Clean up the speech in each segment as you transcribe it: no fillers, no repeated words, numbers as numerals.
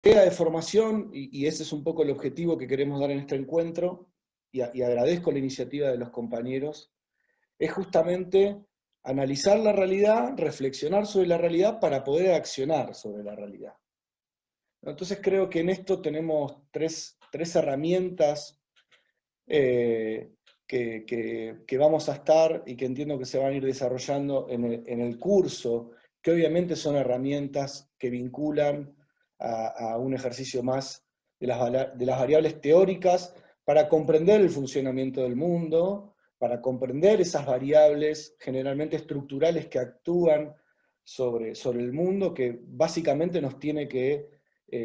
tarea de formación, y ese es un poco el objetivo que queremos dar en este encuentro, y agradezco la iniciativa de los compañeros, es justamente analizar la realidad, reflexionar sobre la realidad para poder accionar sobre la realidad. Entonces creo que en esto tenemos tres herramientas que vamos a estar y que entiendo que se van a ir desarrollando en el curso, que obviamente son herramientas que vinculan a un ejercicio más de las variables teóricas para comprender el funcionamiento del mundo, para comprender esas variables generalmente estructurales que actúan sobre el mundo, que básicamente nos tiene que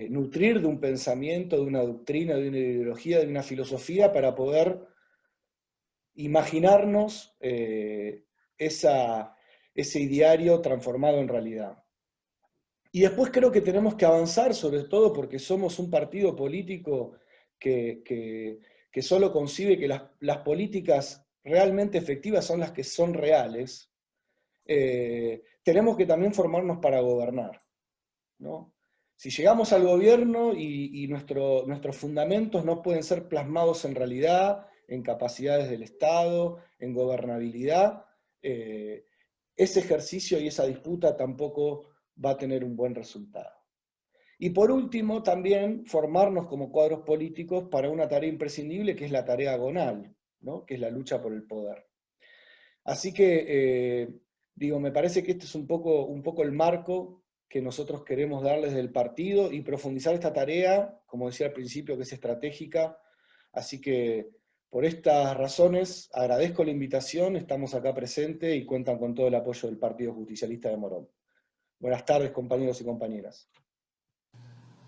nutrir de un pensamiento, de una doctrina, de una ideología, de una filosofía, para poder imaginarnos ese ideario transformado en realidad. Y después creo que tenemos que avanzar, sobre todo porque somos un partido político que solo concibe que las políticas realmente efectivas son las que son reales. Tenemos que también formarnos para gobernar, ¿no? Si llegamos al gobierno y nuestros fundamentos no pueden ser plasmados en realidad, en capacidades del Estado, en gobernabilidad, ese ejercicio y esa disputa tampoco va a tener un buen resultado. Y por último, también formarnos como cuadros políticos para una tarea imprescindible, que es la tarea agonal, ¿no? Que es la lucha por el poder. Así que, me parece que este es un poco el marco que nosotros queremos darles del partido y profundizar esta tarea, como decía al principio, que es estratégica. Así que, por estas razones, agradezco la invitación, estamos acá presentes y cuentan con todo el apoyo del Partido Justicialista de Morón. Buenas tardes, compañeros y compañeras.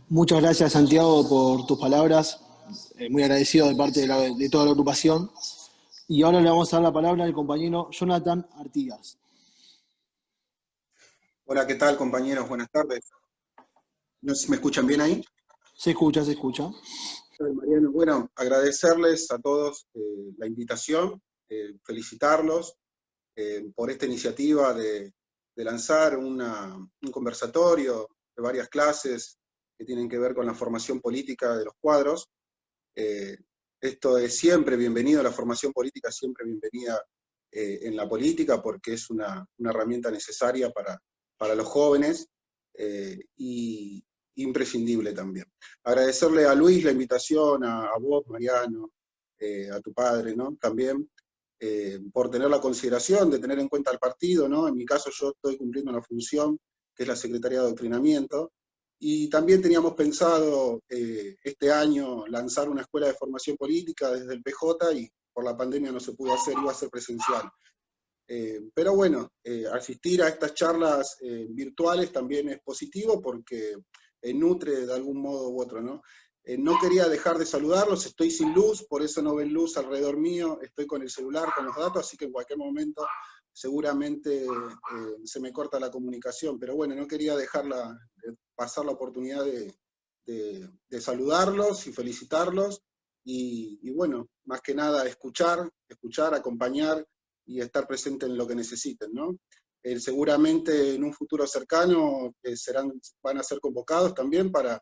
Muchas gracias, Santiago, por tus palabras. Muy agradecido de parte de toda la agrupación. Y ahora le vamos a dar la palabra al compañero Jonathan Artigas. Hola, ¿qué tal, compañeros? Buenas tardes. ¿Me escuchan bien ahí? Se escucha, se escucha. Mariano, bueno, agradecerles a todos la invitación, felicitarlos por esta iniciativa de lanzar un conversatorio de varias clases que tienen que ver con la formación política de los cuadros. Esto es siempre bienvenido, la formación política siempre bienvenida en la política, porque es una herramienta necesaria para los jóvenes y imprescindible también. Agradecerle a Luis la invitación, a vos, Mariano, a tu padre, ¿no? También, por tener la consideración de tener en cuenta al partido, ¿no? En mi caso yo estoy cumpliendo una función que es la Secretaría de Adoctrinamiento, y también teníamos pensado este año lanzar una escuela de formación política desde el PJ, y por la pandemia no se pudo hacer, iba a ser presencial. Pero bueno, asistir a estas charlas virtuales también es positivo porque nutre de algún modo u otro, ¿no? No quería dejar de saludarlos, estoy sin luz, por eso no ven luz alrededor mío, estoy con el celular, con los datos, así que en cualquier momento seguramente se me corta la comunicación, pero bueno, no quería pasar la oportunidad de saludarlos y felicitarlos, y bueno, más que nada escuchar, acompañar y estar presente en lo que necesiten, ¿no? Seguramente en un futuro cercano van a ser convocados también para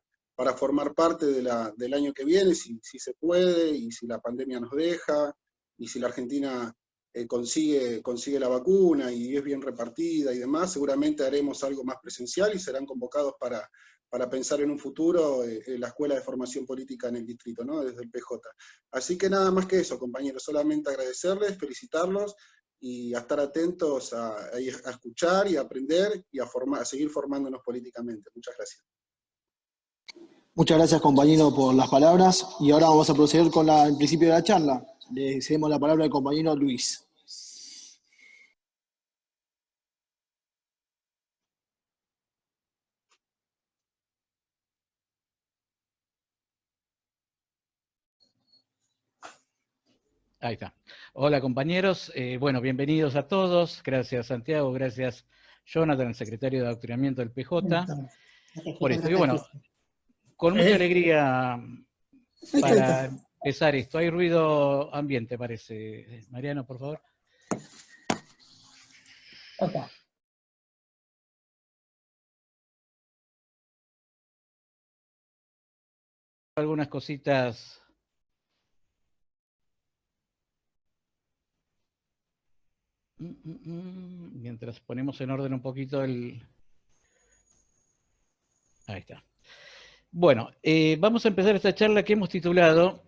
formar parte del año que viene, si se puede, y si la pandemia nos deja, y si la Argentina consigue la vacuna y es bien repartida y demás, seguramente haremos algo más presencial y serán convocados para pensar en un futuro la Escuela de Formación Política en el distrito, ¿no? Desde el PJ. Así que nada más que eso, compañeros, solamente agradecerles, felicitarlos y a estar atentos a escuchar y a aprender y a seguir formándonos políticamente. Muchas gracias. Muchas gracias, compañero, por las palabras. Y ahora vamos a proceder con el principio de la charla. Le cedemos la palabra al compañero Luis. Ahí está. Hola, compañeros. Bueno, bienvenidos a todos. Gracias, Santiago. Gracias, Jonathan, el secretario de Adoctrinamiento del PJ. Por esto. Y bueno, con mucha alegría para empezar esto. Hay ruido ambiente, parece. Mariano, por favor. Okay. algunas cositas. Mientras ponemos en orden un poquito el... Ahí está. Bueno, vamos a empezar esta charla que hemos titulado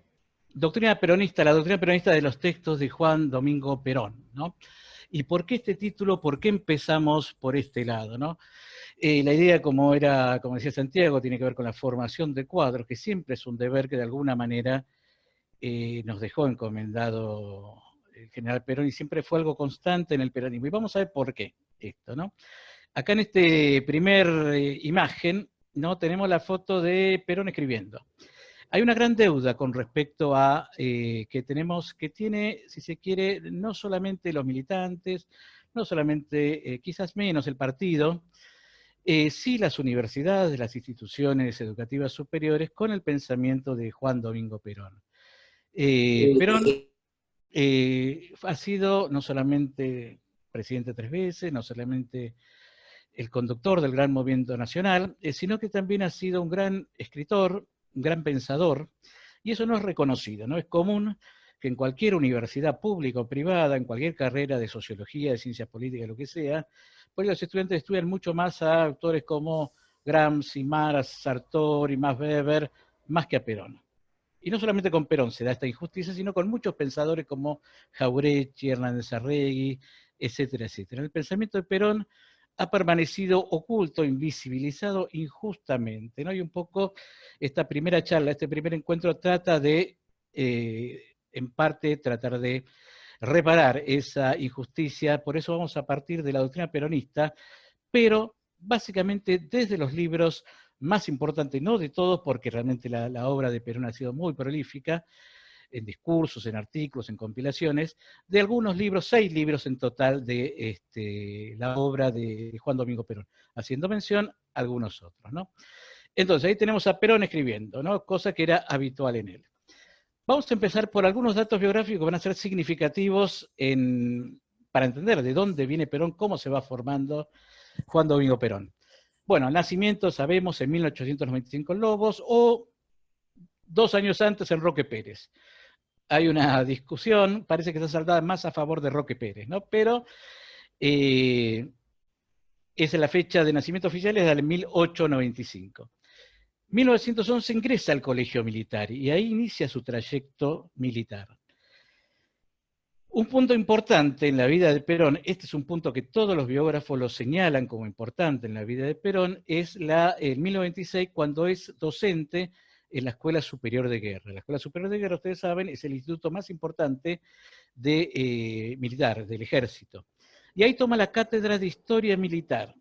Doctrina peronista, la doctrina peronista de los textos de Juan Domingo Perón, ¿no? ¿Y por qué este título? ¿Por qué empezamos por este lado, no? La idea, como decía Santiago, tiene que ver con la formación de cuadros, que siempre es un deber que de alguna manera nos dejó encomendado el general Perón y siempre fue algo constante en el peronismo. Y vamos a ver por qué esto, ¿no? Acá en este primer imagen, ¿no? Tenemos la foto de Perón escribiendo. Hay una gran deuda con respecto a que tiene, si se quiere, no solamente los militantes, no solamente, quizás menos el partido, sí las universidades, las instituciones educativas superiores, con el pensamiento de Juan Domingo Perón. Perón ha sido no solamente presidente 3 veces, no solamente el conductor del gran movimiento nacional, sino que también ha sido un gran escritor, un gran pensador, y eso no es reconocido, ¿no? Es común que en cualquier universidad pública o privada, en cualquier carrera de sociología, de ciencias políticas, lo que sea, pues los estudiantes estudian mucho más a autores como Gramsci, Marx, Sartori, Max Weber, más que a Perón. Y no solamente con Perón se da esta injusticia, sino con muchos pensadores como Jauretche, Hernández Arregui, etcétera, etcétera. El pensamiento de Perón ha permanecido oculto, invisibilizado injustamente, ¿no? Y un poco esta primera charla, este primer encuentro trata de, en parte, tratar de reparar esa injusticia. Por eso vamos a partir de la doctrina peronista, pero básicamente desde los libros más importantes, no de todos, porque realmente la obra de Perón ha sido muy prolífica, en discursos, en artículos, en compilaciones, de algunos libros, 6 libros en total de la obra de Juan Domingo Perón, haciendo mención a algunos otros, ¿no? Entonces, ahí tenemos a Perón escribiendo, ¿no? Cosa que era habitual en él. Vamos a empezar por algunos datos biográficos que van a ser significativos para entender de dónde viene Perón, cómo se va formando Juan Domingo Perón. Bueno, nacimiento, sabemos, en 1895 en Lobos, o 2 años antes en Roque Pérez. Hay una discusión, parece que está saldada más a favor de Roque Pérez, ¿no? Pero esa es la fecha de nacimiento oficial, es del 1895. 1911 ingresa al colegio militar y ahí inicia su trayecto militar. Un punto importante en la vida de Perón, este es un punto que todos los biógrafos lo señalan como importante en la vida de Perón, es el 1926, cuando es docente en la Escuela Superior de Guerra. La Escuela Superior de Guerra, ustedes saben, es el instituto más importante militar, del ejército. Y ahí toma la cátedra de Historia Militar.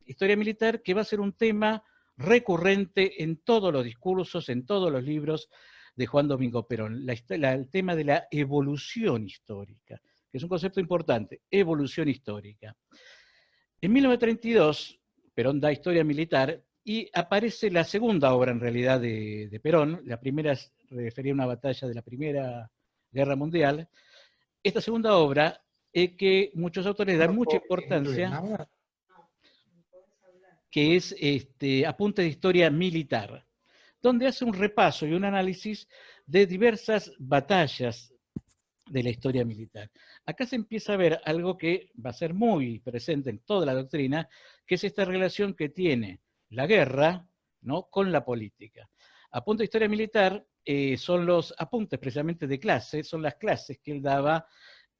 Historia Militar que va a ser un tema recurrente en todos los discursos, en todos los libros de Juan Domingo Perón, el tema de la evolución histórica, que es un concepto importante, evolución histórica. En 1932, Perón da Historia Militar y aparece la segunda obra en realidad de Perón. La primera refería a una batalla de la Primera Guerra Mundial. Esta segunda obra es que muchos autores dan mucha importancia, que es Apuntes de Historia Militar, donde hace un repaso y un análisis de diversas batallas de la historia militar. Acá se empieza a ver algo que va a ser muy presente en toda la doctrina, que es esta relación que tiene la guerra, ¿no?, con la política. Apuntes de Historia Militar son los apuntes precisamente de clase, son las clases que él daba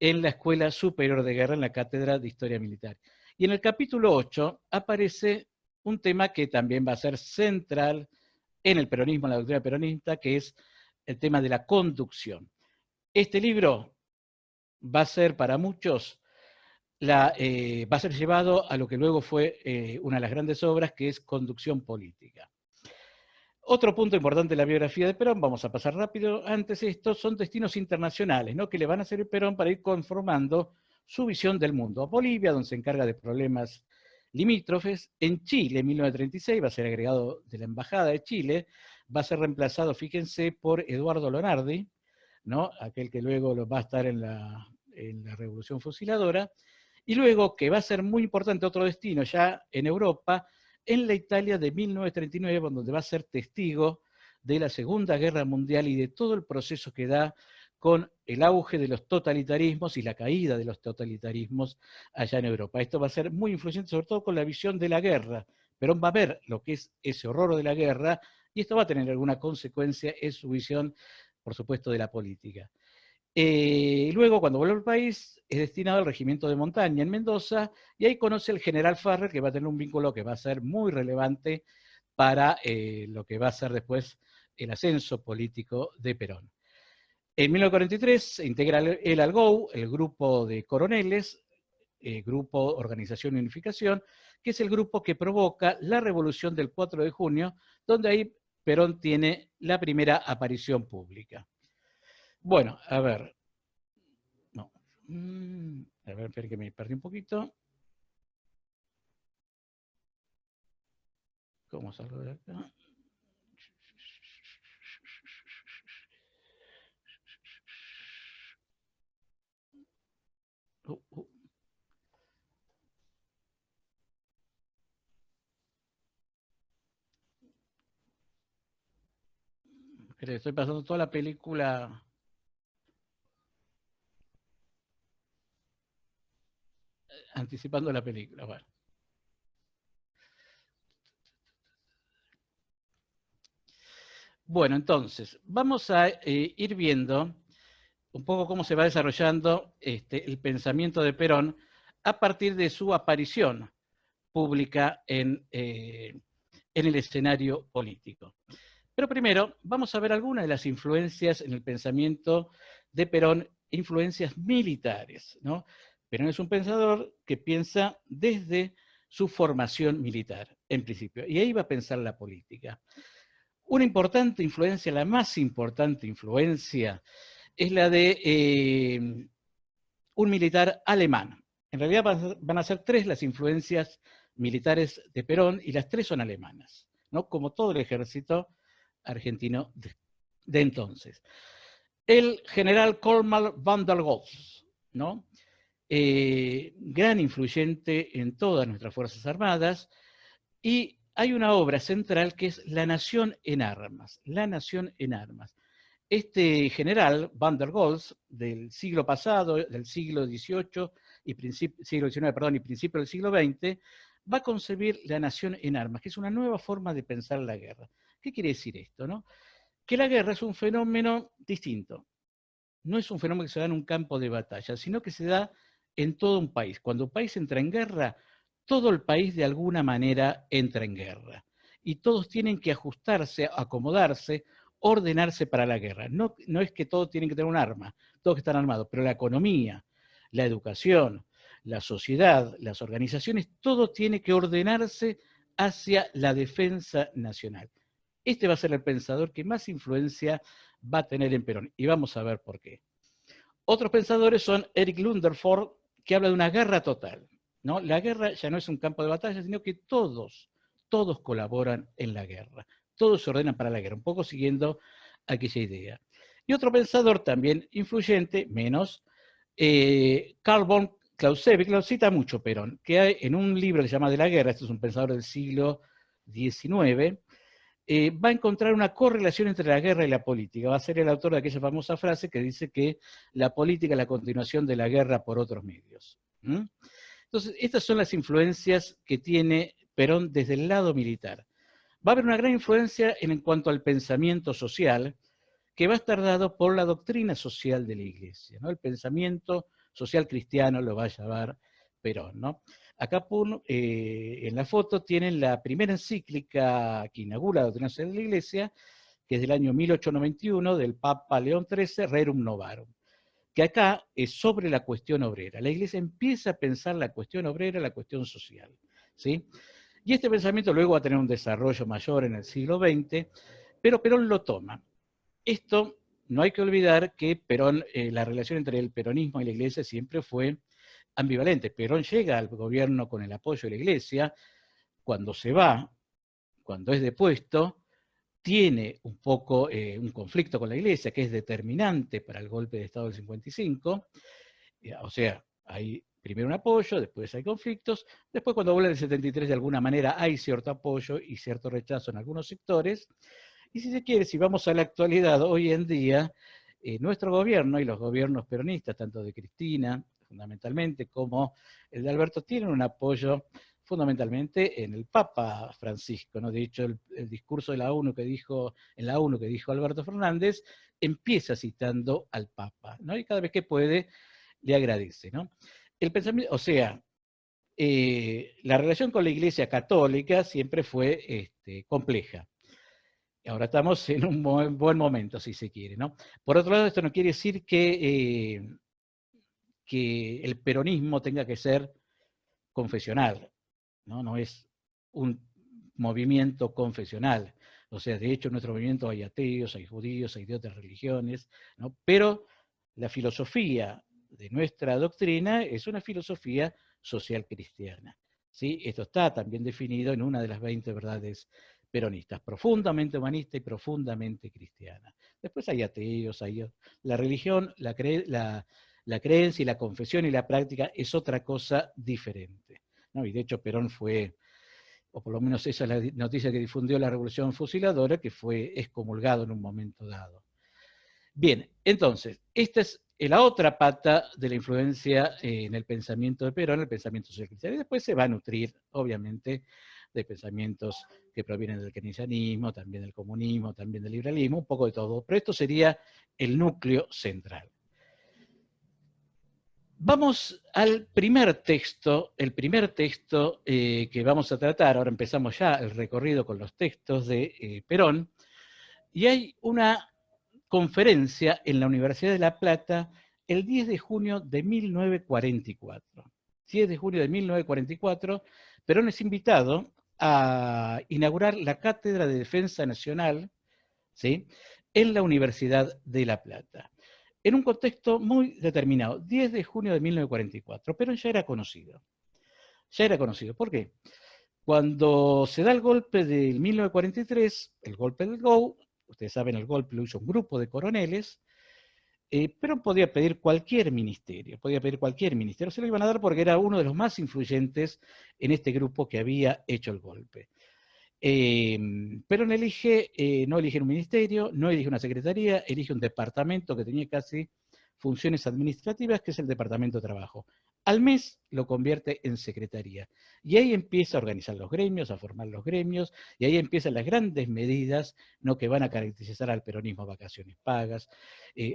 en la Escuela Superior de Guerra, en la Cátedra de Historia Militar. Y en el capítulo 8 aparece un tema que también va a ser central en el peronismo, en la doctrina peronista, que es el tema de la conducción. Este libro va a ser para muchos, va a ser llevado a lo que luego fue una de las grandes obras, que es Conducción Política. Otro punto importante de la biografía de Perón, vamos a pasar rápido, antes estos son destinos internacionales, ¿no?, que le van a servir a Perón para ir conformando su visión del mundo. A Bolivia, donde se encarga de problemas limítrofes. En Chile, en 1936, va a ser agregado de la Embajada de Chile, va a ser reemplazado, fíjense, por Eduardo Lonardi, ¿no?, aquel que luego va a estar en la Revolución Fusiladora, y luego, que va a ser muy importante, otro destino ya en Europa, en la Italia de 1939, donde va a ser testigo de la Segunda Guerra Mundial y de todo el proceso que da con el auge de los totalitarismos y la caída de los totalitarismos allá en Europa. Esto va a ser muy influyente, sobre todo con la visión de la guerra. Perón va a ver lo que es ese horror de la guerra y esto va a tener alguna consecuencia en su visión, por supuesto, de la política. Luego, cuando vuelve al país, es destinado al regimiento de montaña en Mendoza y ahí conoce al general Farrer, que va a tener un vínculo que va a ser muy relevante para lo que va a ser después el ascenso político de Perón. En 1943 se integra él al GOU, el grupo de coroneles, Grupo Organización y Unificación, que es el grupo que provoca la revolución del 4 de junio, donde ahí Perón tiene la primera aparición pública. Bueno, a ver. No. A ver, espera que me perdí un poquito. ¿Cómo salgo de acá? Estoy pasando toda la película. Anticipando la película. Bueno. Bueno, entonces, vamos a ir viendo un poco cómo se va desarrollando el pensamiento de Perón a partir de su aparición pública en el escenario político. Pero primero, vamos a ver algunas de las influencias en el pensamiento de Perón, influencias militares, ¿no? Perón es un pensador que piensa desde su formación militar, en principio, y ahí va a pensar la política. Una importante influencia, la más importante influencia, es la de un militar alemán. En realidad van a ser tres las influencias militares de Perón y las tres son alemanas, ¿no? Como todo el ejército argentino de entonces. El general Colmar von der Goltz, ¿no? Gran influyente en todas nuestras Fuerzas Armadas, y hay una obra central que es La Nación en Armas, La Nación en Armas. Este general, van der Goltz, del siglo pasado, del siglo XVIII y siglo XIX, perdón, y principio del siglo XX, va a concebir la nación en armas, que es una nueva forma de pensar la guerra. ¿Qué quiere decir esto, no? Que la guerra es un fenómeno distinto. No es un fenómeno que se da en un campo de batalla, sino que se da en todo un país. Cuando un país entra en guerra, todo el país de alguna manera entra en guerra. Y todos tienen que ajustarse, acomodarse, ordenarse para la guerra. No es que todos tienen que tener un arma, todos que están armados, pero la economía, la educación, la sociedad, las organizaciones, todo tiene que ordenarse hacia la defensa nacional. Este va a ser el pensador que más influencia va a tener en Perón, y vamos a ver por qué. Otros pensadores son Eric Lunderford, que habla de una guerra total, ¿no? La guerra ya no es un campo de batalla, sino que todos colaboran en la guerra, todos se ordenan para la guerra, un poco siguiendo aquella idea. Y otro pensador también influyente, menos, Carl von Clausewitz, lo cita mucho Perón, que hay en un libro que se llama De la guerra, este es un pensador del siglo XIX, va a encontrar una correlación entre la guerra y la política. Va a ser el autor de aquella famosa frase que dice que la política es la continuación de la guerra por otros medios. Entonces, estas son las influencias que tiene Perón desde el lado militar. Va a haber una gran influencia en cuanto al pensamiento social, que va a estar dado por la doctrina social de la Iglesia, ¿no? El pensamiento social cristiano lo va a llamar Perón, ¿no? Acá en la foto tienen la primera encíclica que inaugura la doctrina social de la Iglesia, que es del año 1891, del Papa León XIII, Rerum Novarum, que acá es sobre la cuestión obrera. La Iglesia empieza a pensar la cuestión obrera, la cuestión social, ¿sí? Y este pensamiento luego va a tener un desarrollo mayor en el siglo XX, pero Perón lo toma. Esto, no hay que olvidar que Perón, la relación entre el peronismo y la Iglesia siempre fue ambivalente. Perón llega al gobierno con el apoyo de la Iglesia, cuando se va, cuando es depuesto, tiene un poco un conflicto con la Iglesia que es determinante para el golpe de Estado del 55, o sea, hay primero un apoyo, después hay conflictos, después cuando vuelve el 73 de alguna manera hay cierto apoyo y cierto rechazo en algunos sectores, Y si se quiere, si vamos a la actualidad, hoy en día, nuestro gobierno y los gobiernos peronistas, tanto de Cristina, fundamentalmente, como el de Alberto, tienen un apoyo fundamentalmente en el Papa Francisco, ¿no? De hecho, el discurso de la ONU en la ONU que dijo Alberto Fernández, empieza citando al Papa, ¿no? Y cada vez que puede, le agradece, ¿no? El pensamiento, o sea, la relación con la Iglesia Católica siempre fue compleja. Ahora estamos en un buen momento, si se quiere, ¿no? Por otro lado, esto no quiere decir que el peronismo tenga que ser confesional, ¿no? No es un movimiento confesional. O sea, de hecho, en nuestro movimiento hay ateos, hay judíos, hay de otras religiones, ¿no? Pero la filosofía de nuestra doctrina es una filosofía social cristiana, ¿sí? Esto está también definido en una de las 20 verdades peronistas, profundamente humanista y profundamente cristiana. Después hay ateos, hay la religión, la creencia y la confesión y la práctica es otra cosa diferente, ¿no? Y de hecho Perón fue, o por lo menos esa es la noticia que difundió la Revolución Fusiladora, que fue excomulgado en un momento dado. Bien, entonces, esta es la otra pata de la influencia en el pensamiento de Perón, el pensamiento social cristiano, y después se va a nutrir, obviamente, de pensamientos que provienen del keynesianismo, también del comunismo, también del liberalismo, un poco de todo, pero esto sería el núcleo central. Vamos al primer texto, que vamos a tratar. Ahora empezamos ya el recorrido con los textos de Perón, y hay una conferencia en la Universidad de La Plata el 10 de junio de 1944. 10 de junio de 1944, Perón es invitado a inaugurar la Cátedra de Defensa Nacional, ¿sí?, en la Universidad de La Plata, en un contexto muy determinado. 10 de junio de 1944, Perón ya era conocido. Ya era conocido. ¿Por qué? Cuando se da el golpe del 1943, el golpe del GO, ustedes saben, el golpe lo hizo un grupo de coroneles, Perón podía pedir cualquier ministerio, se lo iban a dar porque era uno de los más influyentes en este grupo que había hecho el golpe. Perón no elige un ministerio, no elige una secretaría, elige un departamento que tenía casi funciones administrativas, que es el Departamento de Trabajo. Al mes lo convierte en secretaría. Y ahí empieza a organizar los gremios, a formar los gremios, y ahí empiezan las grandes medidas, ¿no?, que van a caracterizar al peronismo: vacaciones pagas,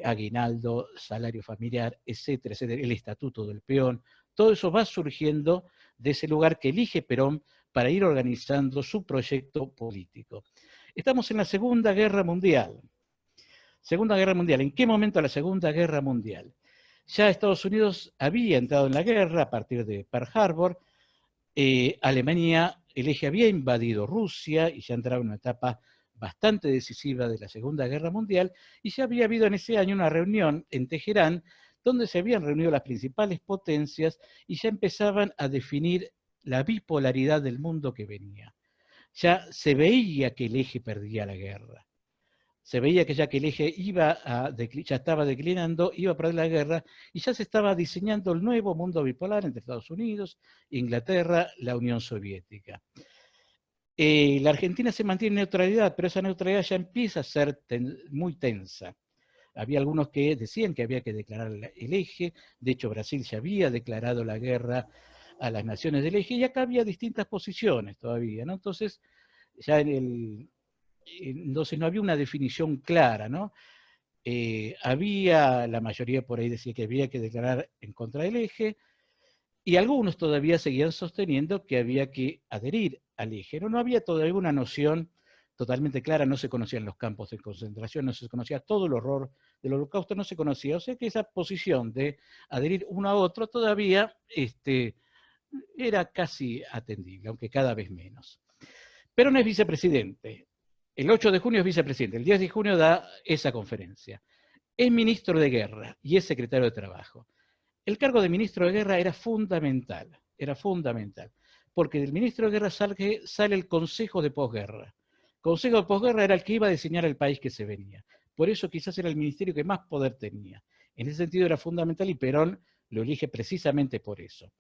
aguinaldo, salario familiar, etcétera, etcétera, el estatuto del peón. Todo eso va surgiendo de ese lugar que elige Perón para ir organizando su proyecto político. Estamos en la Segunda Guerra Mundial. Segunda Guerra Mundial. ¿En qué momento de la Segunda Guerra Mundial? Ya Estados Unidos había entrado en la guerra a partir de Pearl Harbor. Alemania, el eje, había invadido Rusia y ya entraba en una etapa bastante decisiva de la Segunda Guerra Mundial, y ya había habido en ese año una reunión en Teherán donde se habían reunido las principales potencias y ya empezaban a definir la bipolaridad del mundo que venía. Ya se veía que el eje perdía la guerra. Se veía que ya que el eje ya estaba declinando, iba a perder la guerra, y ya se estaba diseñando el nuevo mundo bipolar entre Estados Unidos, Inglaterra, la Unión Soviética. La Argentina se mantiene en neutralidad, pero esa neutralidad ya empieza a ser muy tensa. Había algunos que decían que había que declarar el eje. De hecho, Brasil ya había declarado la guerra a las naciones del eje, y acá había distintas posiciones todavía, ¿no? Entonces, ya entonces no había una definición clara, ¿no? La mayoría por ahí decía que había que declarar en contra del eje, y algunos todavía seguían sosteniendo que había que adherir al eje. No había todavía una noción totalmente clara, no se conocían los campos de concentración, no se conocía todo el horror del Holocausto, no se conocía. O sea que esa posición de adherir uno a otro todavía era casi atendible, aunque cada vez menos. Perón es vicepresidente. El 8 de junio es vicepresidente. El 10 de junio da esa conferencia. Es ministro de Guerra y es secretario de Trabajo. El cargo de ministro de Guerra era fundamental, porque del ministro de Guerra sale el Consejo de Posguerra. El Consejo de Posguerra era el que iba a diseñar el país que se venía. Por eso quizás era el ministerio que más poder tenía. En ese sentido era fundamental, y Perón lo elige precisamente por eso.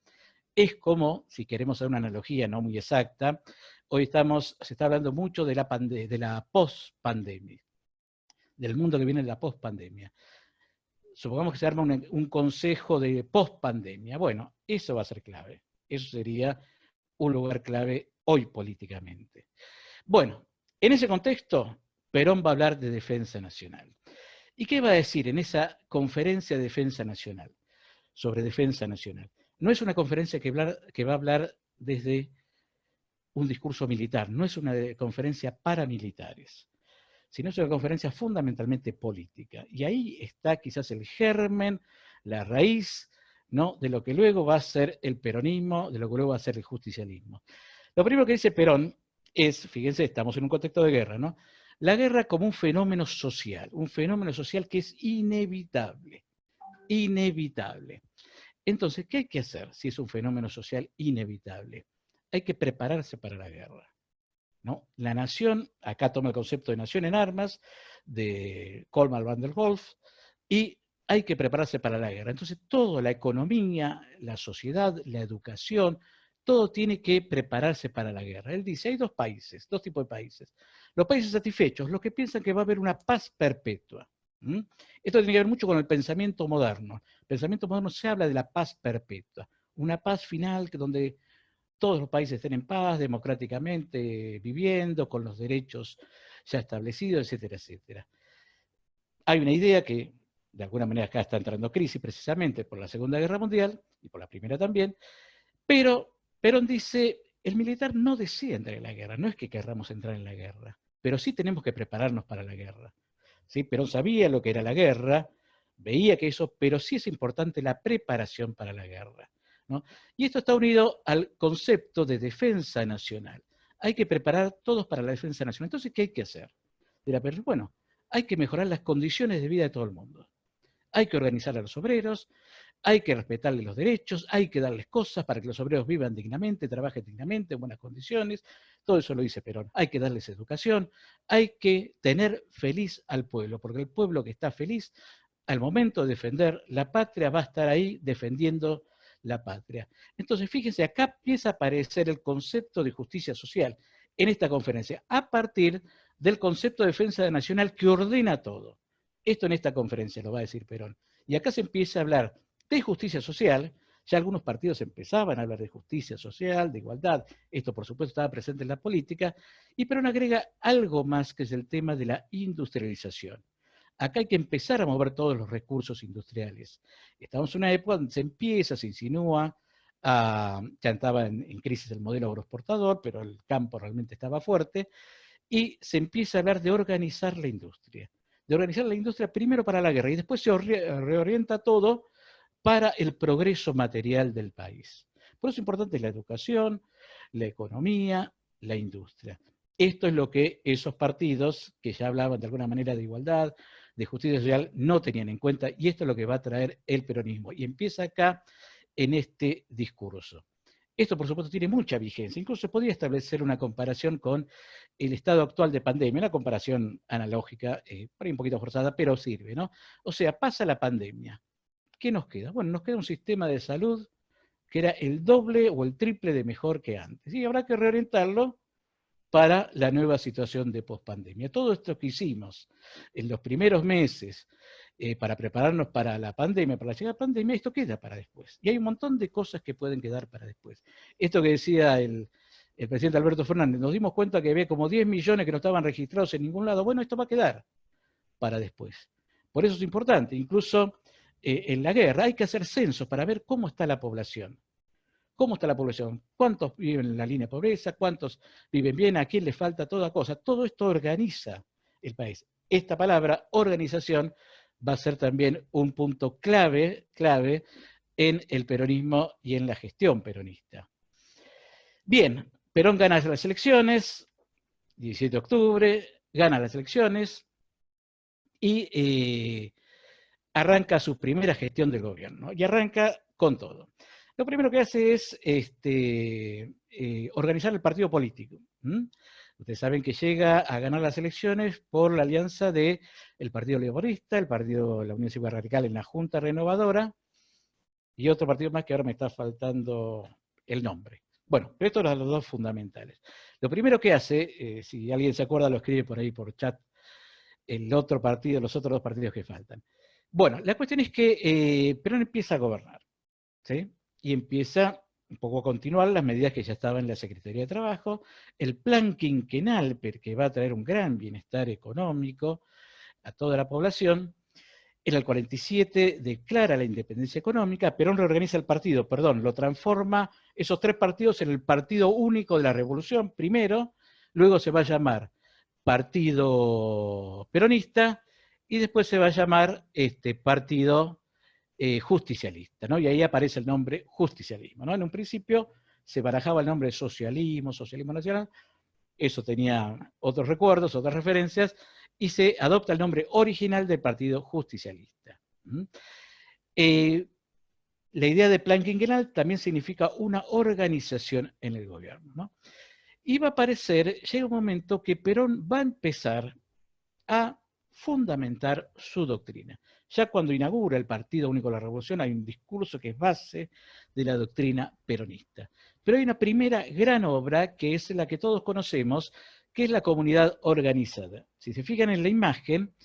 Es como, si queremos hacer una analogía no muy exacta, hoy se está hablando mucho de la post-pandemia, del mundo que viene de la post-pandemia. Supongamos que se arma un consejo de post-pandemia. Bueno, eso va a ser clave. Eso sería un lugar clave hoy políticamente. Bueno, en ese contexto, Perón va a hablar de defensa nacional. ¿Y qué va a decir en esa conferencia de defensa nacional? Sobre defensa nacional. No es una conferencia que va a hablar desde un discurso militar, no es una conferencia para militares, sino es una conferencia fundamentalmente política. Y ahí está quizás el germen, la raíz, ¿no?, de lo que luego va a ser el peronismo, de lo que luego va a ser el justicialismo. Lo primero que dice Perón es, fíjense, estamos en un contexto de guerra, ¿no? La guerra como un fenómeno social que es inevitable, inevitable. Entonces, ¿qué hay que hacer si es un fenómeno social inevitable? Hay que prepararse para la guerra, ¿no? La nación, acá toma el concepto de nación en armas, de Colmar van der Goltz, y hay que prepararse para la guerra. Entonces, toda la economía, la sociedad, la educación, todo tiene que prepararse para la guerra. Él dice, hay dos tipos de países. Los países satisfechos, los que piensan que va a haber una paz perpetua. Esto tiene que ver mucho con el pensamiento moderno. El pensamiento moderno se habla de la paz perpetua, una paz final donde todos los países estén en paz, democráticamente viviendo, con los derechos ya establecidos, etcétera, etcétera. Hay una idea que, de alguna manera, acá está entrando crisis precisamente por la Segunda Guerra Mundial, y por la Primera también, pero Perón dice, el militar no desea entrar en la guerra, no es que querramos entrar en la guerra, pero sí tenemos que prepararnos para la guerra. ¿Sí? Perón sabía lo que era la guerra, veía que eso, pero sí es importante la preparación para la guerra, ¿no? Y esto está unido al concepto de defensa nacional. Hay que preparar todos para la defensa nacional. Entonces, ¿qué hay que hacer? Dirá, pero bueno, hay que mejorar las condiciones de vida de todo el mundo. Hay que organizar a los obreros, hay que respetarles los derechos, hay que darles cosas para que los obreros vivan dignamente, trabajen dignamente, en buenas condiciones. Todo eso lo dice Perón. Hay que darles educación, hay que tener feliz al pueblo, porque el pueblo que está feliz, al momento de defender la patria, va a estar ahí defendiendo la patria. Entonces, fíjense, acá empieza a aparecer el concepto de justicia social en esta conferencia, a partir del concepto de defensa nacional que ordena todo. Esto en esta conferencia lo va a decir Perón. Y acá se empieza a hablar de justicia social. Ya algunos partidos empezaban a hablar de justicia social, de igualdad. Esto, por supuesto, estaba presente en la política. Y Perón agrega algo más, que es el tema de la industrialización. Acá hay que empezar a mover todos los recursos industriales. Estamos en una época donde se insinúa, ya estaba en crisis el modelo agroexportador, pero el campo realmente estaba fuerte, y se empieza a hablar de organizar la industria. De organizar la industria primero para la guerra, y después se reorienta todo para el progreso material del país. Por eso es importante la educación, la economía, la industria. Esto es lo que esos partidos, que ya hablaban de alguna manera de igualdad, de justicia social, no tenían en cuenta, y esto es lo que va a traer el peronismo. Y empieza acá, en este discurso. Esto, por supuesto, tiene mucha vigencia. Incluso se podría establecer una comparación con el estado actual de pandemia, una comparación analógica, por ahí un poquito forzada, pero sirve, ¿no? O sea, pasa la pandemia. ¿Qué nos queda? Bueno, nos queda un sistema de salud que era el doble o el triple de mejor que antes. Y habrá que reorientarlo para la nueva situación de pospandemia. Todo esto que hicimos en los primeros meses para prepararnos para la pandemia, para la llegada de la pandemia, esto queda para después. Y hay un montón de cosas que pueden quedar para después. Esto que decía el presidente Alberto Fernández, nos dimos cuenta que había como 10 millones que no estaban registrados en ningún lado. Bueno, esto va a quedar para después. Por eso es importante, incluso en la guerra hay que hacer censos para ver cómo está la población. ¿Cómo está la población? ¿Cuántos viven en la línea de pobreza? ¿Cuántos viven bien? ¿A quién le falta toda cosa? Todo esto organiza el país. Esta palabra, organización, va a ser también un punto clave en el peronismo y en la gestión peronista. Bien, Perón gana las elecciones, 17 de octubre, gana las elecciones y arranca su primera gestión del gobierno, y arranca con todo. Lo primero que hace es organizar el partido político. Ustedes saben que llega a ganar las elecciones por la alianza del Partido Laborista, el Partido la Unión Cívica Radical en la Junta Renovadora, y otro partido más que ahora me está faltando el nombre. Bueno, pero estos son los dos fundamentales. Lo primero que hace, si alguien se acuerda, lo escribe por ahí por chat, el otro partido, los otros dos partidos que faltan. Bueno, la cuestión es que Perón empieza a gobernar, ¿sí? Y empieza un poco a continuar las medidas que ya estaban en la Secretaría de Trabajo, el plan quinquenal que va a traer un gran bienestar económico a toda la población. En el 47 declara la independencia económica, Perón reorganiza el partido, lo transforma esos tres partidos en el Partido Único de la Revolución primero, luego se va a llamar Partido Peronista y después se va a llamar Partido Justicialista, ¿no? Y ahí aparece el nombre justicialismo, ¿no? En un principio se barajaba el nombre de socialismo, socialismo nacional, eso tenía otros recuerdos, otras referencias, y se adopta el nombre original del Partido Justicialista. La idea de plan quinquenal también significa una organización en el gobierno, ¿no? Y va a aparecer, llega un momento que Perón va a empezar a fundamentar su doctrina. Ya cuando inaugura el Partido Único de la Revolución hay un discurso que es base de la doctrina peronista. Pero hay una primera gran obra que es la que todos conocemos, que es la Comunidad Organizada. Si se fijan en la imagen,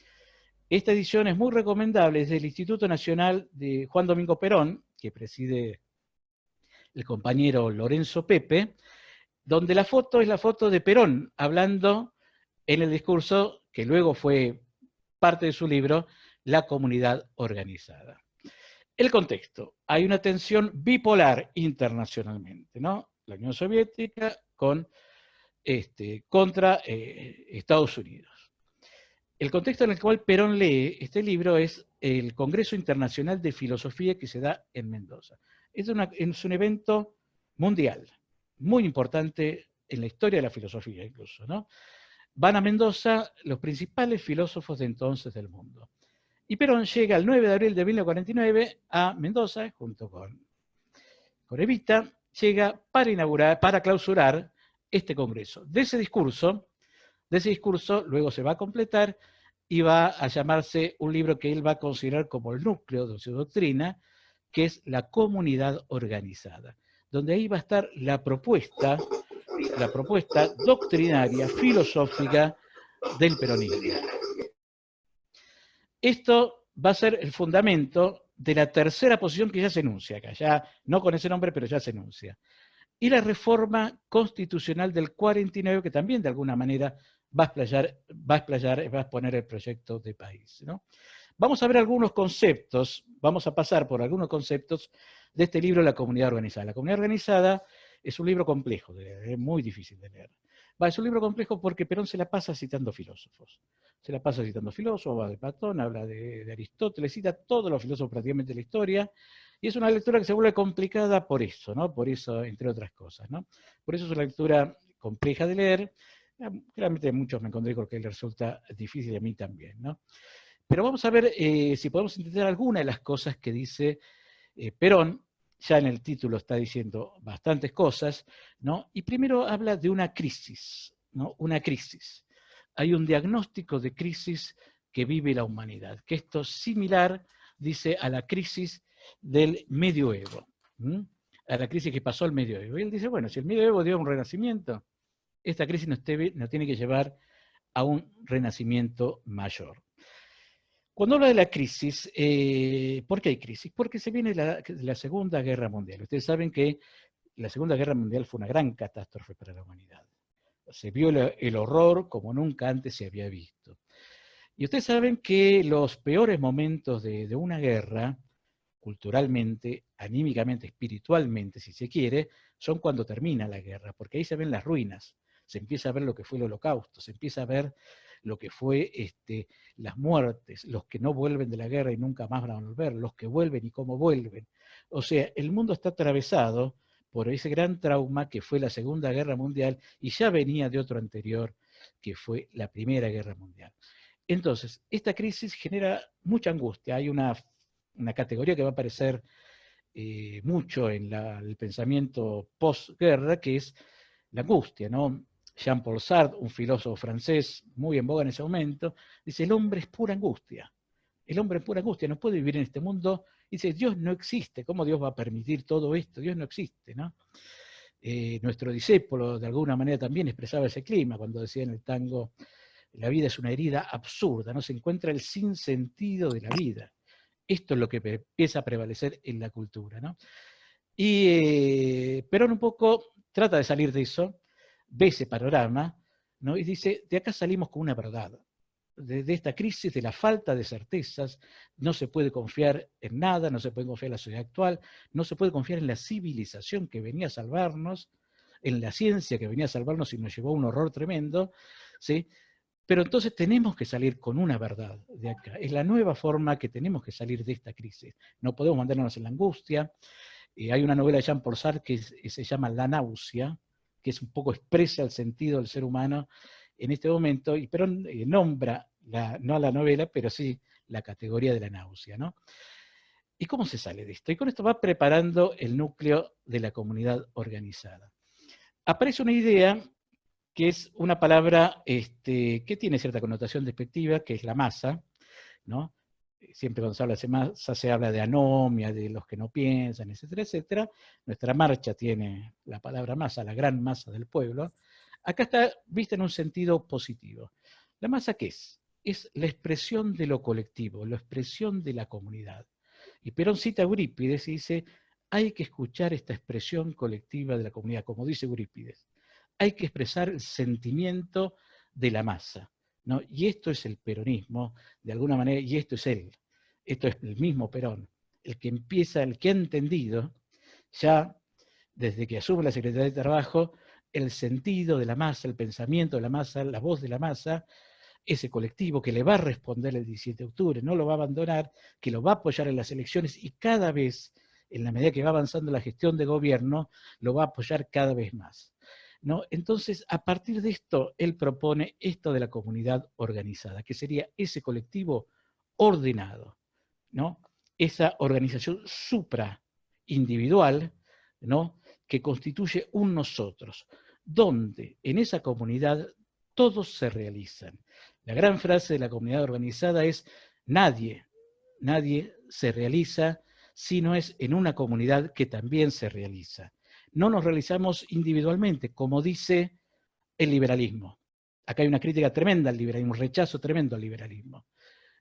esta edición es muy recomendable, es del Instituto Nacional de Juan Domingo Perón, que preside el compañero Lorenzo Pepe, donde la foto es la foto de Perón hablando en el discurso que luego fue parte de su libro, La Comunidad Organizada. El contexto, hay una tensión bipolar internacionalmente, ¿no? La Unión Soviética contra Estados Unidos. El contexto en el cual Perón lee este libro es el Congreso Internacional de Filosofía que se da en Mendoza. Es un evento mundial, muy importante en la historia de la filosofía incluso, ¿no? Van a Mendoza los principales filósofos de entonces del mundo. Y Perón llega el 9 de abril de 1949 a Mendoza, junto con Evita, llega para clausurar este congreso. De ese discurso luego se va a completar y va a llamarse un libro que él va a considerar como el núcleo de su doctrina, que es La Comunidad Organizada, donde ahí va a estar la propuesta doctrinaria, filosófica del peronismo. Esto va a ser el fundamento de la tercera posición que ya se enuncia acá, ya no con ese nombre, pero ya se enuncia. Y la reforma constitucional del 49, que también de alguna manera va a exponer el proyecto de país, ¿no? Vamos a ver algunos conceptos, vamos a pasar por algunos conceptos de este libro, La Comunidad Organizada. La Comunidad Organizada es un libro complejo de leer, es muy difícil de leer. Es un libro complejo porque Perón se la pasa citando filósofos. Se la pasa citando filósofos, habla de Platón, habla de Aristóteles, cita a todos los filósofos prácticamente de la historia, y es una lectura que se vuelve complicada por eso, ¿no? Por eso, entre otras cosas, ¿no? Por eso es una lectura compleja de leer. Realmente muchos me encontré con que le resulta difícil, a mí también, ¿no? Pero vamos a ver si podemos entender alguna de las cosas que dice Perón. Ya en el título está diciendo bastantes cosas, ¿no? Y primero habla de una crisis, ¿no? Una crisis. Hay un diagnóstico de crisis que vive la humanidad, que esto es similar, dice, a la crisis del medioevo, a la crisis que pasó el medioevo. Y él dice, bueno, si el medioevo dio un renacimiento, esta crisis nos tiene que llevar a un renacimiento mayor. Cuando habla de la crisis, ¿por qué hay crisis? Porque se viene la Segunda Guerra Mundial. Ustedes saben que la Segunda Guerra Mundial fue una gran catástrofe para la humanidad. Se vio el horror como nunca antes se había visto. Y ustedes saben que los peores momentos de una guerra, culturalmente, anímicamente, espiritualmente, si se quiere, son cuando termina la guerra, porque ahí se ven las ruinas, se empieza a ver lo que fue el Holocausto, se empieza a ver lo que fue las muertes, los que no vuelven de la guerra y nunca más van a volver, los que vuelven y cómo vuelven. O sea, el mundo está atravesado por ese gran trauma que fue la Segunda Guerra Mundial y ya venía de otro anterior, que fue la Primera Guerra Mundial. Entonces, esta crisis genera mucha angustia. Hay una categoría que va a aparecer mucho en el pensamiento postguerra, que es la angustia, ¿no? Jean-Paul Sartre, un filósofo francés muy en boga en ese momento, dice, el hombre es pura angustia. El hombre en pura angustia no puede vivir en este mundo. Dice, Dios no existe. ¿Cómo Dios va a permitir todo esto? Dios no existe, ¿no? Nuestro discípulo, de alguna manera, también expresaba ese clima cuando decía en el tango, la vida es una herida absurda, no se encuentra el sinsentido de la vida. Esto es lo que empieza a prevalecer en la cultura, ¿no? Y Perón un poco trata de salir de eso, ve ese panorama, ¿no? Y dice, de acá salimos con una verdad. De esta crisis, de la falta de certezas, no se puede confiar en nada, no se puede confiar en la sociedad actual, no se puede confiar en la civilización que venía a salvarnos, en la ciencia que venía a salvarnos y nos llevó a un horror tremendo, ¿sí? Pero entonces tenemos que salir con una verdad de acá. Es la nueva forma que tenemos que salir de esta crisis. No podemos mantenernos en la angustia. Hay una novela de Jean-Paul Sartre que se llama La náusea, que es un poco expresa el sentido del ser humano en este momento, y Perón nombra, no la novela, pero sí la categoría de la náusea, ¿no? ¿Y cómo se sale de esto? Y con esto va preparando el núcleo de la comunidad organizada. Aparece una idea que es una palabra que tiene cierta connotación despectiva, que es la masa, ¿no? Siempre cuando se habla de masa se habla de anomia, de los que no piensan, etcétera, etcétera. Nuestra marcha tiene la palabra masa, la gran masa del pueblo. Acá está vista en un sentido positivo. ¿La masa qué es? Es la expresión de lo colectivo, la expresión de la comunidad. Y Perón cita a Eurípides y dice, hay que escuchar esta expresión colectiva de la comunidad, como dice Eurípides. Hay que expresar el sentimiento de la masa, ¿no? Y esto es el peronismo, de alguna manera, y esto es él. Esto es el mismo Perón, el que empieza, el que ha entendido, ya desde que asume la Secretaría de Trabajo, el sentido de la masa, el pensamiento de la masa, la voz de la masa, ese colectivo que le va a responder el 17 de octubre, no lo va a abandonar, que lo va a apoyar en las elecciones y cada vez, en la medida que va avanzando la gestión de gobierno, lo va a apoyar cada vez más, ¿no? Entonces, a partir de esto, él propone esto de la comunidad organizada, que sería ese colectivo ordenado, ¿no? Esa organización supra-individual, ¿no? Que constituye un nosotros, donde en esa comunidad todos se realizan. La gran frase de la comunidad organizada es, nadie se realiza si no es en una comunidad que también se realiza. No nos realizamos individualmente, como dice el liberalismo. Acá hay una crítica tremenda al liberalismo, un rechazo tremendo al liberalismo.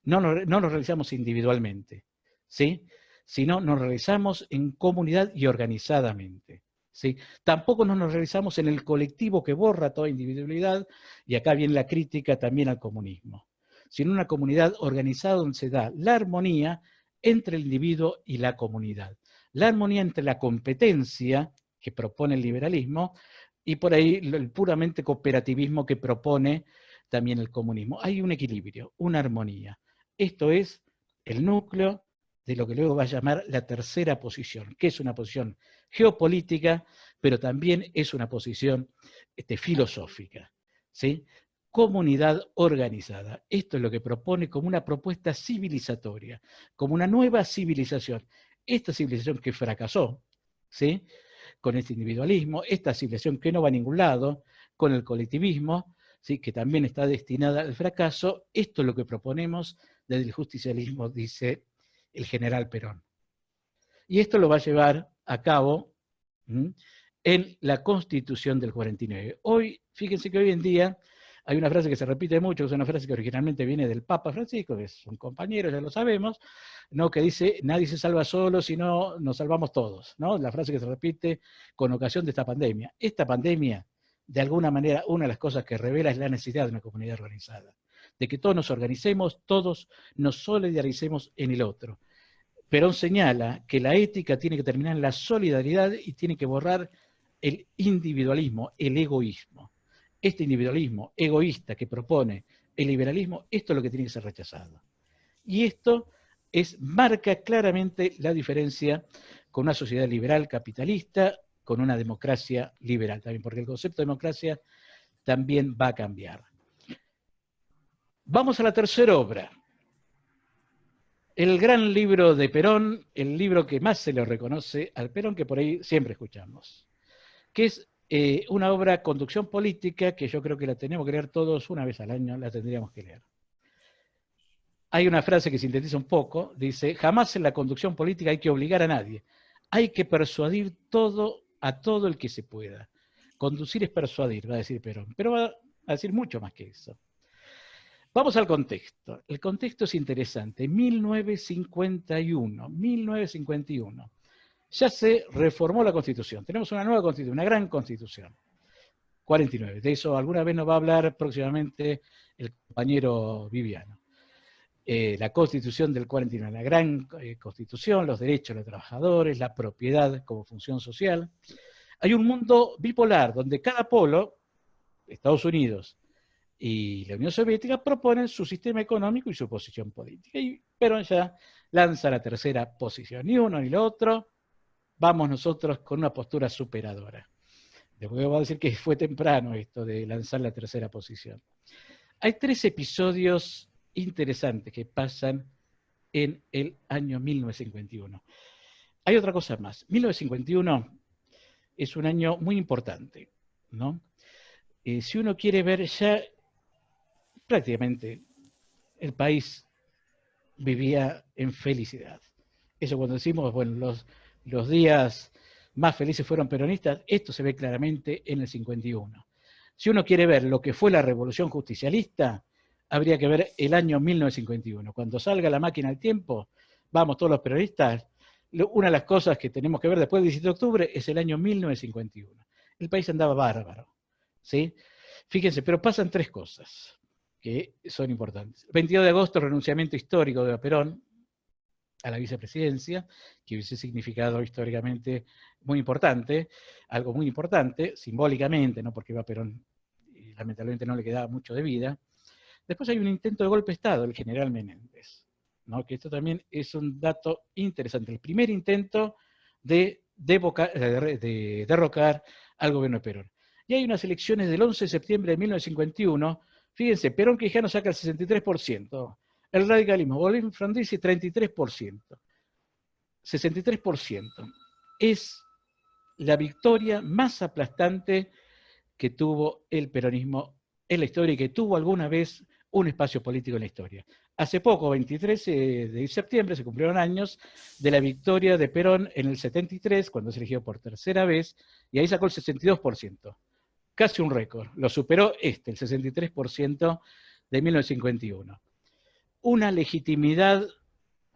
No nos realizamos individualmente, ¿sí? Sino nos realizamos en comunidad y organizadamente, ¿sí? Tampoco nos realizamos en el colectivo que borra toda individualidad, y acá viene la crítica también al comunismo, sino una comunidad organizada donde se da la armonía entre el individuo y la comunidad. La armonía entre la competencia que propone el liberalismo y por ahí el puramente cooperativismo que propone también el comunismo. Hay un equilibrio, una armonía. Esto es el núcleo de lo que luego va a llamar la tercera posición, que es una posición geopolítica, pero también es una posición filosófica, ¿sí? Comunidad organizada. Esto es lo que propone como una propuesta civilizatoria, como una nueva civilización. Esta civilización que fracasó, ¿sí? Con este individualismo, esta civilización que no va a ningún lado, con el colectivismo, ¿sí? Que también está destinada al fracaso. Esto es lo que proponemos desde el justicialismo, dice el general Perón. Y esto lo va a llevar a cabo en la Constitución del 49. Hoy, fíjense que hoy en día hay una frase que se repite mucho, que es una frase que originalmente viene del Papa Francisco, que es un compañero, ya lo sabemos, ¿no? Que dice, nadie se salva solo, sino nos salvamos todos, ¿no? La frase que se repite con ocasión de esta pandemia. Esta pandemia, de alguna manera, una de las cosas que revela es la necesidad de una comunidad organizada, de que todos nos organicemos, todos nos solidaricemos en el otro. Perón señala que la ética tiene que terminar en la solidaridad y tiene que borrar el individualismo, el egoísmo. Este individualismo egoísta que propone el liberalismo, esto es lo que tiene que ser rechazado. Y esto marca claramente la diferencia con una sociedad liberal capitalista, con una democracia liberal también, porque el concepto de democracia también va a cambiar. Vamos a la tercera obra. El gran libro de Perón, el libro que más se le reconoce al Perón, que por ahí siempre escuchamos, que es una obra Conducción Política, que yo creo que la tenemos que leer todos una vez al año, la tendríamos que leer. hay una frase que sintetiza un poco, dice, jamás en la conducción política hay que obligar a nadie, hay que persuadir a todo el que se pueda. Conducir es persuadir, va a decir Perón, pero va a decir mucho más que eso. Vamos al contexto. El contexto es interesante. 1951. Ya se reformó la Constitución. Tenemos una nueva Constitución, una gran Constitución. 49. De eso alguna vez nos va a hablar próximamente el compañero Viviano. La Constitución del 49, la gran Constitución, los derechos de los trabajadores, la propiedad como función social. Hay un mundo bipolar donde cada polo, Estados Unidos y la Unión Soviética, proponen su sistema económico y su posición política. Y Perón ya lanza la tercera posición. Ni uno ni lo otro, vamos nosotros con una postura superadora. Después voy a decir que fue temprano esto de lanzar la tercera posición. Hay 3 episodios interesantes que pasan en el año 1951. Hay otra cosa más. 1951 es un año muy importante, ¿no? Si uno quiere ver, ya prácticamente el país vivía en felicidad. Eso cuando decimos, bueno, los días más felices fueron peronistas, esto se ve claramente en el 51. Si uno quiere ver lo que fue la revolución justicialista, habría que ver el año 1951. Cuando salga la máquina del tiempo, vamos todos los peronistas, una de las cosas que tenemos que ver después del 17 de octubre es el año 1951. El país andaba bárbaro, ¿sí? Fíjense, pero pasan 3 cosas que son importantes. 22 de agosto, renunciamiento histórico de Perón a la vicepresidencia, que hubiese significado históricamente muy importante, algo muy importante, simbólicamente, no porque Eva Perón lamentablemente no le quedaba mucho de vida. Después hay un intento de golpe de Estado, el general Menéndez, ¿no? Que esto también es un dato interesante. El primer intento de derrocar al gobierno de Perón. Y hay unas elecciones del 11 de septiembre de 1951, fíjense, Perón Quijano saca el 63%, el radicalismo, Bolívar Frondizi 33%, 63%. Es la victoria más aplastante que tuvo el peronismo en la historia y que tuvo alguna vez un espacio político en la historia. Hace poco, 23 de septiembre, se cumplieron años de la victoria de Perón en el 73, cuando se eligió por tercera vez, y ahí sacó el 62%. Casi un récord. Lo superó el 63% de 1951. Una legitimidad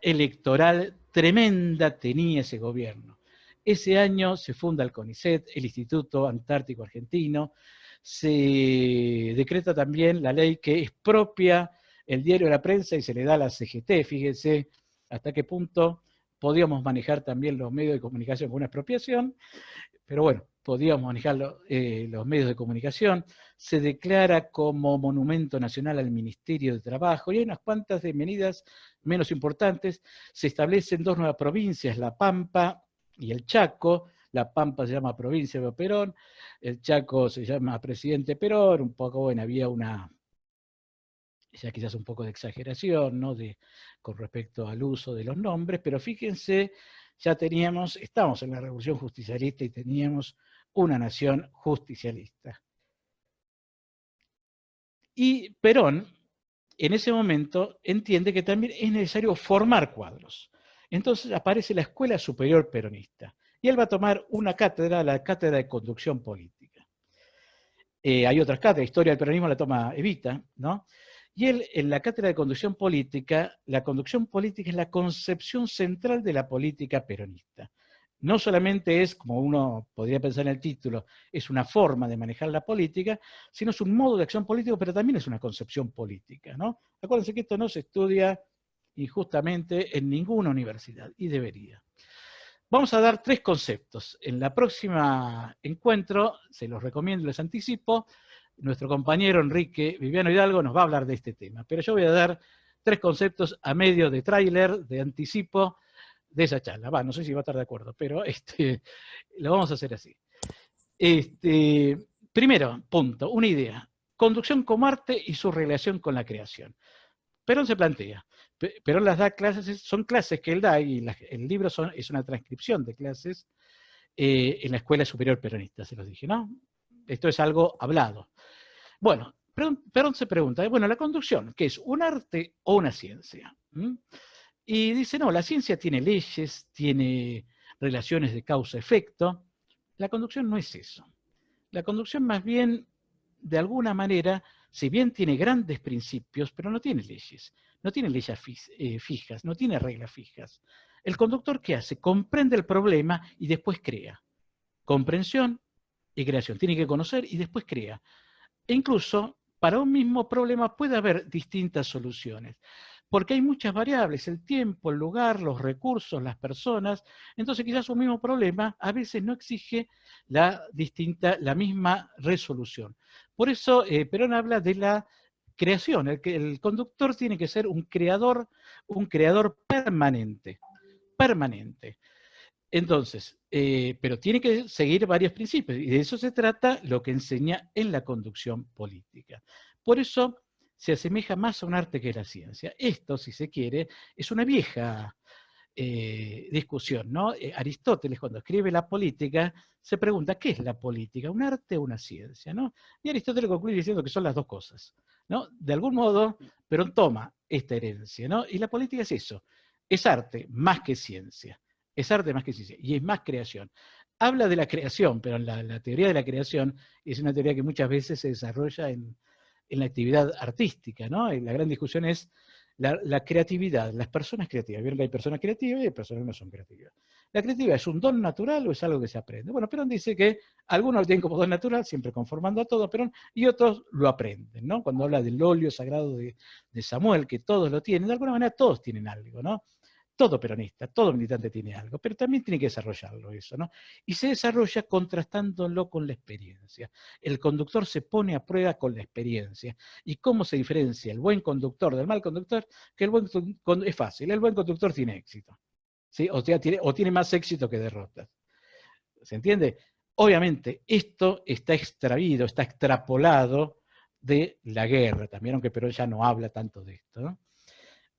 electoral tremenda tenía ese gobierno. Ese año se funda el CONICET, el Instituto Antártico Argentino, se decreta también la ley que expropia el diario de la prensa y se le da a la CGT. Fíjense hasta qué punto podíamos manejar también los medios de comunicación con una expropiación, pero bueno, podíamos manejar los medios de comunicación. Se declara como monumento nacional al Ministerio de Trabajo, y hay unas cuantas de medidas menos importantes. Se establecen 2 nuevas provincias, La Pampa y el Chaco. La Pampa se llama Provincia de Perón, el Chaco se llama Presidente Perón. Un poco, bueno, había ya quizás un poco de exageración, ¿no? Con respecto al uso de los nombres, pero fíjense, ya estamos en la Revolución Justicialista y teníamos una nación justicialista. Y Perón, en ese momento, entiende que también es necesario formar cuadros. Entonces aparece la Escuela Superior Peronista, y él va a tomar una cátedra, la Cátedra de Conducción Política. Hay otras cátedras, Historia del Peronismo la toma Evita, ¿no? Y él, en la Cátedra de Conducción Política es la concepción central de la política peronista. No solamente es, como uno podría pensar en el título, es una forma de manejar la política, sino es un modo de acción político, pero también es una concepción política, ¿no? Acuérdense que esto no se estudia injustamente en ninguna universidad, y debería. Vamos a dar 3 conceptos. En la próxima encuentro, se los recomiendo, les anticipo, nuestro compañero Enrique Viviano Hidalgo nos va a hablar de este tema, pero yo voy a dar 3 conceptos a medio de tráiler, de anticipo, de esa charla. No sé si va a estar de acuerdo, pero lo vamos a hacer así. Primero, punto, una idea. Conducción como arte y su relación con la creación. Perón se plantea. Perón las da clases, son clases que él da, y el libro es una transcripción de clases en la Escuela Superior Peronista, se los dije, ¿no? Esto es algo hablado. Bueno, Perón se pregunta, bueno, la conducción, ¿qué es? ¿Un arte o una ciencia? Y dice, no, la ciencia tiene leyes, tiene relaciones de causa-efecto. La conducción no es eso. La conducción más bien, de alguna manera, si bien tiene grandes principios, pero no tiene leyes fijas, no tiene reglas fijas. El conductor, ¿qué hace? Comprende el problema y después crea. Comprensión y creación. Tiene que conocer y después crea. E incluso, para un mismo problema puede haber distintas soluciones, porque hay muchas variables, el tiempo, el lugar, los recursos, las personas. Entonces quizás un mismo problema a veces no exige la misma resolución. Por eso Perón habla de la creación, el conductor tiene que ser un creador permanente. Entonces, pero tiene que seguir varios principios, y de eso se trata lo que enseña en la conducción política. Por eso se asemeja más a un arte que a la ciencia. Esto, si se quiere, es una vieja discusión, ¿no? Aristóteles, cuando escribe la política, se pregunta, ¿qué es la política? ¿Un arte o una ciencia? ¿No? Y Aristóteles concluye diciendo que son las dos cosas, ¿no? De algún modo, Perón toma esta herencia, ¿no? Y la política es eso, es arte más que ciencia. Es arte más que ciencia, y es más creación. Habla de la creación, pero la teoría de la creación es una teoría que muchas veces se desarrolla en la actividad artística, ¿no? Y la gran discusión es la creatividad, las personas creativas. Vieron que hay personas creativas y hay personas que no son creativas. ¿La creatividad es un don natural o es algo que se aprende? Bueno, Perón dice que algunos lo tienen como don natural, siempre conformando a todos, Perón, y otros lo aprenden, ¿no? Cuando habla del óleo sagrado de Samuel, que todos lo tienen, de alguna manera todos tienen algo, ¿no? Todo peronista, todo militante tiene algo, pero también tiene que desarrollarlo eso, ¿no? Y se desarrolla contrastándolo con la experiencia. El conductor se pone a prueba con la experiencia. ¿Y cómo se diferencia el buen conductor del mal conductor? Que es fácil, el buen conductor tiene éxito, ¿sí? O tiene más éxito que derrotas. ¿Se entiende? Obviamente, esto está extraído, está extrapolado de la guerra, también, aunque Perón ya no habla tanto de esto, ¿no?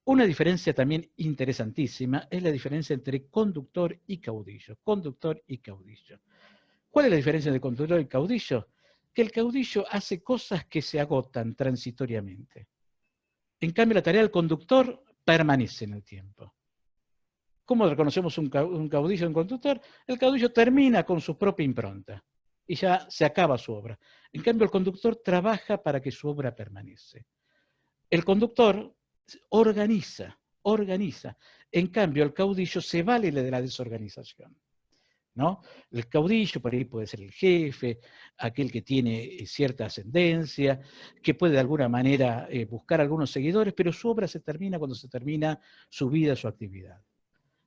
Una diferencia también interesantísima es la diferencia entre conductor y caudillo. Conductor y caudillo. ¿Cuál es la diferencia entre conductor y caudillo? Que el caudillo hace cosas que se agotan transitoriamente. En cambio, la tarea del conductor permanece en el tiempo. ¿Cómo reconocemos un caudillo y un conductor? El caudillo termina con su propia impronta y ya se acaba su obra. En cambio, el conductor trabaja para que su obra permanece. El conductor organiza. En cambio, el caudillo se vale de la desorganización, ¿no? El caudillo por ahí puede ser el jefe, aquel que tiene cierta ascendencia, que puede de alguna manera buscar algunos seguidores, pero su obra se termina cuando se termina su vida, su actividad,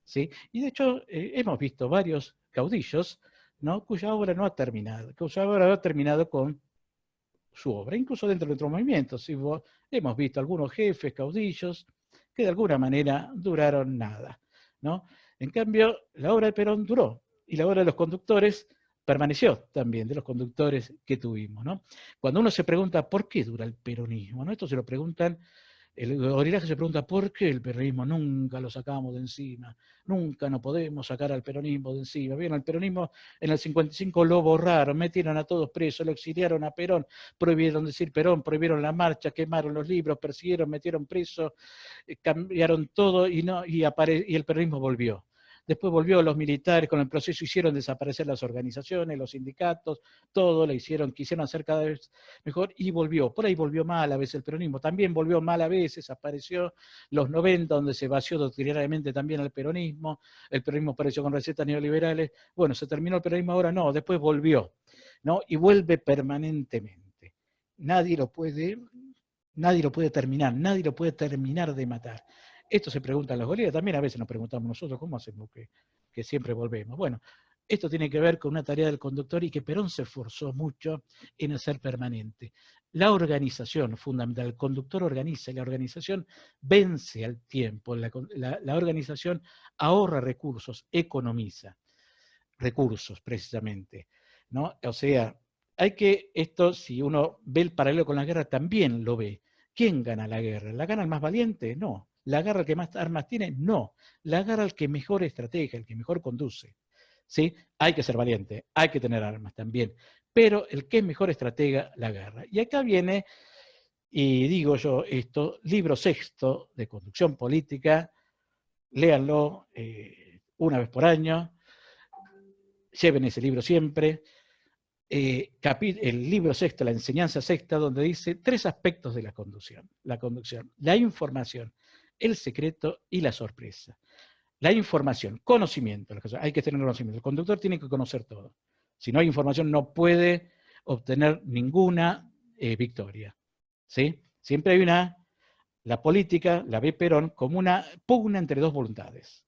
¿sí? Y de hecho hemos visto varios caudillos, ¿no? Cuya obra no ha terminado, cuya obra ha terminado con su obra, incluso dentro de otros movimientos. Hemos visto algunos jefes, caudillos, que de alguna manera duraron nada, ¿no? En cambio, la obra de Perón duró, y la obra de los conductores permaneció también, de los conductores que tuvimos, ¿no? Cuando uno se pregunta por qué dura el peronismo, ¿no? Esto se lo preguntan, el gorilaje se pregunta por qué el peronismo nunca lo sacamos de encima, nunca no podemos sacar al peronismo de encima. Bien, al peronismo en el 55 lo borraron, metieron a todos presos, lo exiliaron a Perón, prohibieron decir Perón, prohibieron la marcha, quemaron los libros, persiguieron, metieron presos, cambiaron todo y el peronismo volvió. Después volvió los militares con el proceso, hicieron desaparecer las organizaciones, los sindicatos, todo quisieron hacer cada vez mejor y volvió. Por ahí volvió mal a veces el peronismo, también volvió mal a veces, apareció los 90 donde se vació doctrinariamente también el peronismo apareció con recetas neoliberales. Bueno, se terminó el peronismo, ahora no, después volvió, ¿no? Y vuelve permanentemente. Nadie lo puede terminar, nadie lo puede terminar de matar. Esto se preguntan los gorilas, también a veces nos preguntamos nosotros, ¿cómo hacemos que siempre volvemos? Bueno, esto tiene que ver con una tarea del conductor y que Perón se esforzó mucho en hacer permanente. La organización fundamental, el conductor organiza y la organización vence al tiempo, la organización ahorra recursos, economiza recursos precisamente, ¿no? O sea, esto si uno ve el paralelo con la guerra también lo ve. ¿Quién gana la guerra? ¿La gana el más valiente? No. ¿La gana el que más armas tiene? No. La gana el que mejor estratega, el que mejor conduce. ¿Sí? Hay que ser valiente, hay que tener armas también, pero el que es mejor estratega la guerra. Y acá viene Y digo yo esto, libro sexto de conducción política, léanlo una vez por año, lleven ese libro siempre. El libro sexto, la enseñanza sexta, donde dice 3 aspectos de la conducción. La información, el secreto y la sorpresa. La información, conocimiento, hay que tener conocimiento. El conductor tiene que conocer todo. Si no hay información no puede obtener ninguna victoria. ¿Sí? Siempre hay la política la ve Perón como una pugna entre 2 voluntades.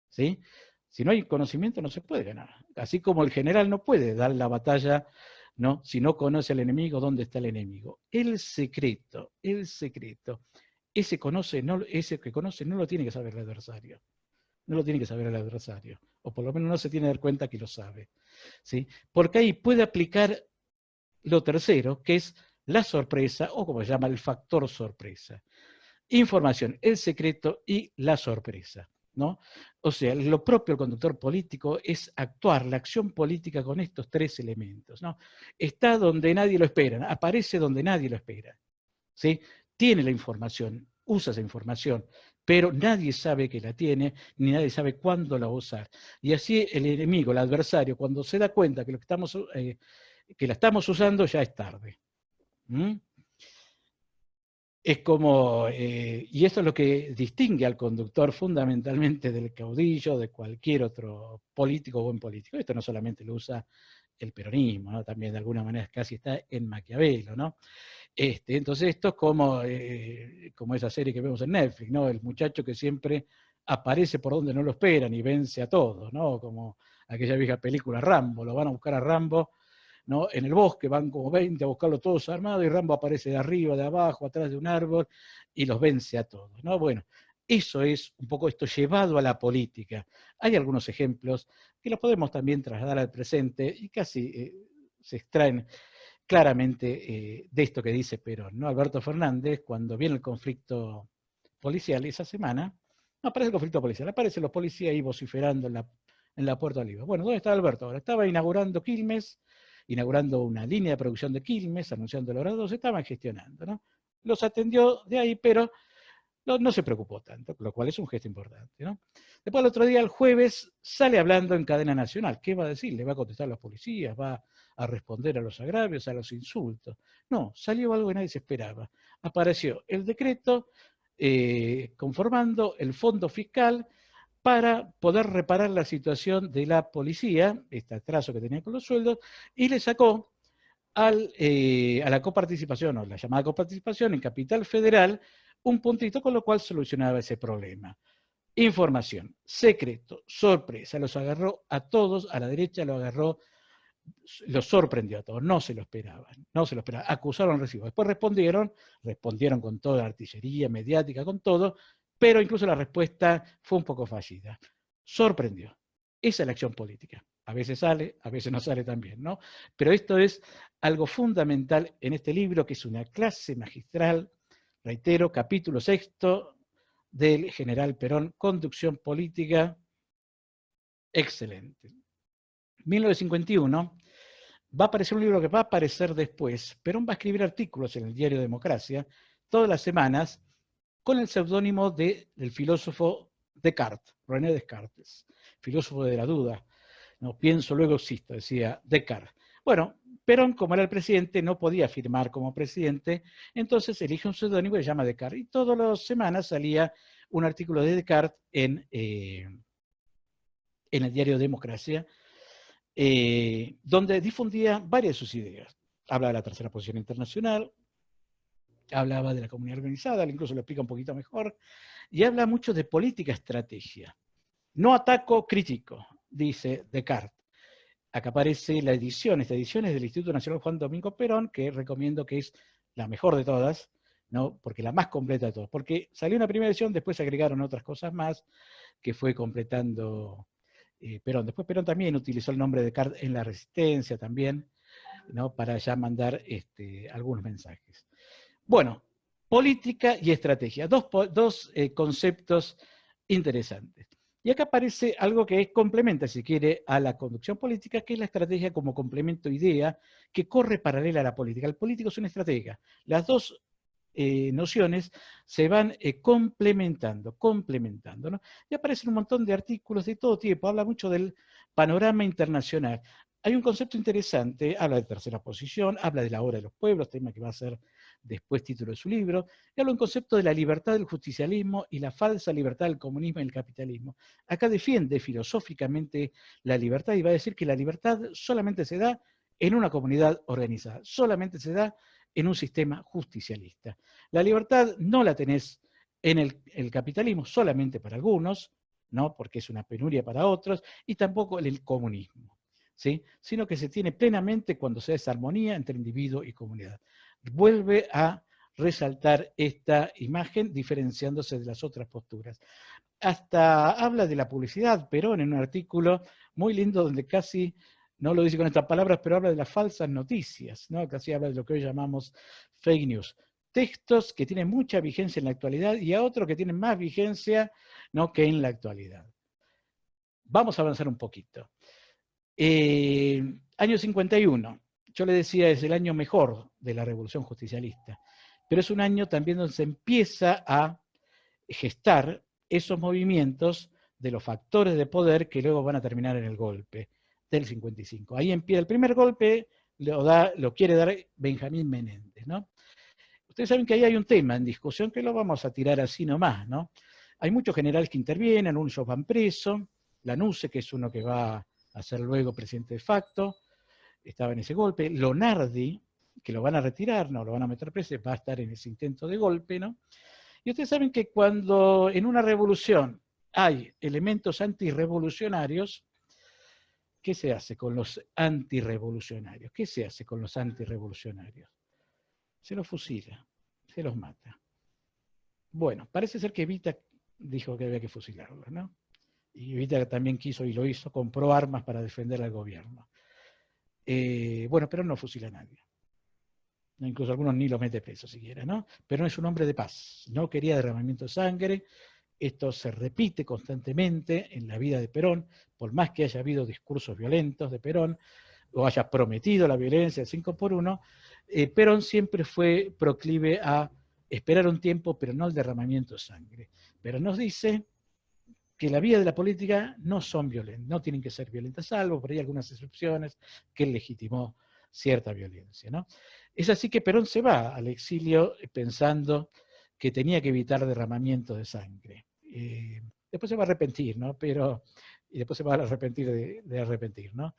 ¿Sí? Si no hay conocimiento no se puede ganar. Así como el general no puede dar la batalla, ¿no? Si no conoce al enemigo, ¿dónde está el enemigo? El secreto. Ese que conoce no lo tiene que saber el adversario. No lo tiene que saber el adversario. O por lo menos no se tiene que dar cuenta que lo sabe. ¿Sí? Porque ahí puede aplicar lo tercero, que es la sorpresa, o como se llama, el factor sorpresa. Información, el secreto y la sorpresa, ¿no? O sea, lo propio del conductor político es actuar la acción política con estos 3 elementos, ¿no? Está donde nadie lo espera, aparece donde nadie lo espera, ¿sí? Tiene la información, usa esa información, pero nadie sabe que la tiene, ni nadie sabe cuándo la va a usar. Y así el enemigo, el adversario, cuando se da cuenta que, que la estamos usando, ya es tarde. ¿Mm? Es como, y esto es lo que distingue al conductor fundamentalmente del caudillo, de cualquier otro político o buen político. Esto no solamente lo usa el peronismo, ¿no? También de alguna manera casi está en Maquiavelo, ¿no? Entonces esto es como esa serie que vemos en Netflix, ¿no? El muchacho que siempre aparece por donde no lo esperan y vence a todos, ¿no? Como aquella vieja película Rambo, lo van a buscar a Rambo, ¿no? En el bosque van como 20 a buscarlo todos armados y Rambo aparece de arriba, de abajo, atrás de un árbol y los vence a todos, ¿no? Bueno, eso es un poco esto llevado a la política. Hay algunos ejemplos que los podemos también trasladar al presente y casi se extraen claramente de esto que dice Perón, ¿no? Alberto Fernández, cuando viene el conflicto policial esa semana, no aparece el conflicto policial, aparecen los policías ahí vociferando en la Puerta Oliva. Bueno, ¿dónde está Alberto ahora? Estaba inaugurando Quilmes, inaugurando una línea de producción de Quilmes, anunciando los grados, estaban gestionando, ¿no? Los atendió de ahí, pero no se preocupó tanto, lo cual es un gesto importante, ¿no? Después el otro día, el jueves, sale hablando en cadena nacional. ¿Qué va a decir? ¿Le va a contestar a los policías? ¿Va a responder a los agravios, a los insultos? No, salió algo que nadie se esperaba. Apareció el decreto conformando el fondo fiscal para poder reparar la situación de la policía, este atraso que tenía con los sueldos, y le sacó a la coparticipación, o la llamada coparticipación en Capital Federal, un puntito con lo cual solucionaba ese problema. Información, secreto, sorpresa, los agarró a todos, a la derecha lo agarró, los sorprendió a todos, no se lo esperaban, acusaron recibo. Después respondieron con toda la artillería mediática, con todo, pero incluso la respuesta fue un poco fallida. Sorprendió. Esa es la acción política. A veces sale, a veces no sale también, ¿no? Pero esto es algo fundamental en este libro, que es una clase magistral, reitero, capítulo 6 del general Perón, Conducción Política, excelente. 1951 va a aparecer un libro que va a aparecer después. Perón va a escribir artículos en el diario Democracia todas las semanas con el seudónimo del filósofo Descartes, René Descartes, filósofo de la duda. No pienso, luego existo, decía Descartes. Bueno, Perón, como era el presidente, no podía firmar como presidente, entonces elige un seudónimo que se llama Descartes. Y todas las semanas salía un artículo de Descartes en el diario Democracia, donde difundía varias de sus ideas. Hablaba de la tercera posición internacional, hablaba de la comunidad organizada, incluso lo explica un poquito mejor, y habla mucho de política estrategia. No ataco, critico, dice Descartes. Acá aparece la edición, esta edición es del Instituto Nacional Juan Domingo Perón, que recomiendo que es la mejor de todas, ¿no? Porque la más completa de todas. Porque salió una primera edición, después se agregaron otras cosas más, que fue completando Perón. Después Perón también utilizó el nombre de Descartes en la Resistencia también, ¿no? Para ya mandar algunos mensajes. Bueno, política y estrategia, dos conceptos interesantes. Y acá aparece algo que complementa, si quiere, a la conducción política, que es la estrategia como complemento idea, que corre paralela a la política. El político es una estratega. Las dos nociones se van complementando, ¿no? Y aparecen un montón de artículos de todo tipo, habla mucho del panorama internacional. Hay un concepto interesante, habla de tercera posición, habla de la hora de los pueblos, tema que va a ser después título de su libro, y habla de un concepto de la libertad del justicialismo y la falsa libertad del comunismo y el capitalismo. Acá defiende filosóficamente la libertad y va a decir que la libertad solamente se da en una comunidad organizada, solamente se da en un sistema justicialista. La libertad no la tenés en el capitalismo solamente para algunos, ¿no? Porque es una penuria para otros, y tampoco en el comunismo, ¿sí? Sino que se tiene plenamente cuando se da esa armonía entre individuo y comunidad. Vuelve a resaltar esta imagen diferenciándose de las otras posturas. Hasta habla de la publicidad, Perón, en un artículo muy lindo donde casi, no lo dice con estas palabras, pero habla de las falsas noticias, ¿no? Casi habla de lo que hoy llamamos fake news. Textos que tienen mucha vigencia en la actualidad y a otros que tienen más vigencia, ¿no?, que en la actualidad. Vamos a avanzar un poquito. Año 51, yo le decía, es el año mejor de la Revolución Justicialista, pero es un año también donde se empieza a gestar esos movimientos de los factores de poder que luego van a terminar en el golpe del 55. Ahí empieza el primer golpe, lo quiere dar Benjamín Menéndez, ¿no? Ustedes saben que ahí hay un tema en discusión que lo vamos a tirar así nomás, ¿no? Hay muchos generales que intervienen, unos van presos, Lanusse, que es uno que va a ser luego presidente de facto, estaba en ese golpe, Lonardi, que lo van a retirar, no lo van a meter preso, va a estar en ese intento de golpe, ¿no? Y ustedes saben que cuando en una revolución hay elementos antirrevolucionarios, ¿qué se hace con los antirrevolucionarios? ¿Qué se hace con los antirrevolucionarios? Se los fusila, se los mata. Bueno, parece ser que Evita dijo que había que fusilarlos, ¿no? Y Evita también quiso y lo hizo, compró armas para defender al gobierno. Bueno, pero no fusila a nadie. Incluso algunos ni lo mete preso siquiera, ¿no? Pero no es un hombre de paz, no quería derramamiento de sangre. Esto se repite constantemente en la vida de Perón, por más que haya habido discursos violentos de Perón, o haya prometido la violencia, el 5x1, Perón siempre fue proclive a esperar un tiempo, pero no el derramamiento de sangre. Pero nos dice que la vía de la política no son violentas, no tienen que ser violentas, salvo por ahí algunas excepciones que él legitimó cierta violencia, ¿no? Es así que Perón se va al exilio pensando que tenía que evitar derramamiento de sangre. Después se va a arrepentir, ¿no? Y después se va a arrepentir de arrepentir, ¿no?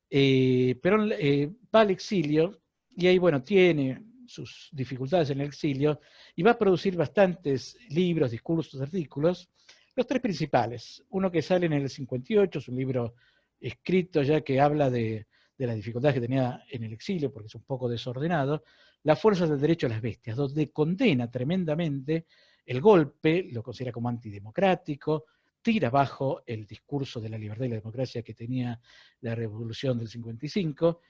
Perón va al exilio y ahí, bueno, tiene sus dificultades en el exilio y va a producir bastantes libros, discursos, artículos. Los tres principales, uno que sale en el 58, es un libro escrito ya que habla de las dificultades que tenía en el exilio, porque es un poco desordenado, Las fuerzas del derecho a las bestias, donde condena tremendamente el golpe, lo considera como antidemocrático, tira abajo el discurso de la libertad y la democracia que tenía la revolución del 55,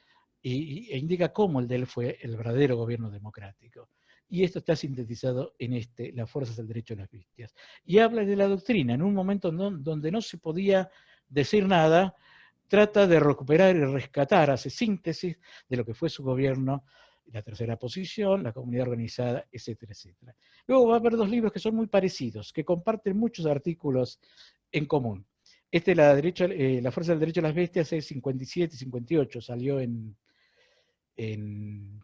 e indica cómo el de él fue el verdadero gobierno democrático. Y esto está sintetizado en Las fuerzas del derecho a las bestias. Y habla de la doctrina, en un momento donde no se podía decir nada, trata de recuperar y rescatar, hace síntesis de lo que fue su gobierno, la tercera posición, la comunidad organizada, etcétera, etcétera. Luego va a haber dos libros que son muy parecidos, que comparten muchos artículos en común. La fuerza del derecho a las bestias es 57 y 58, salió en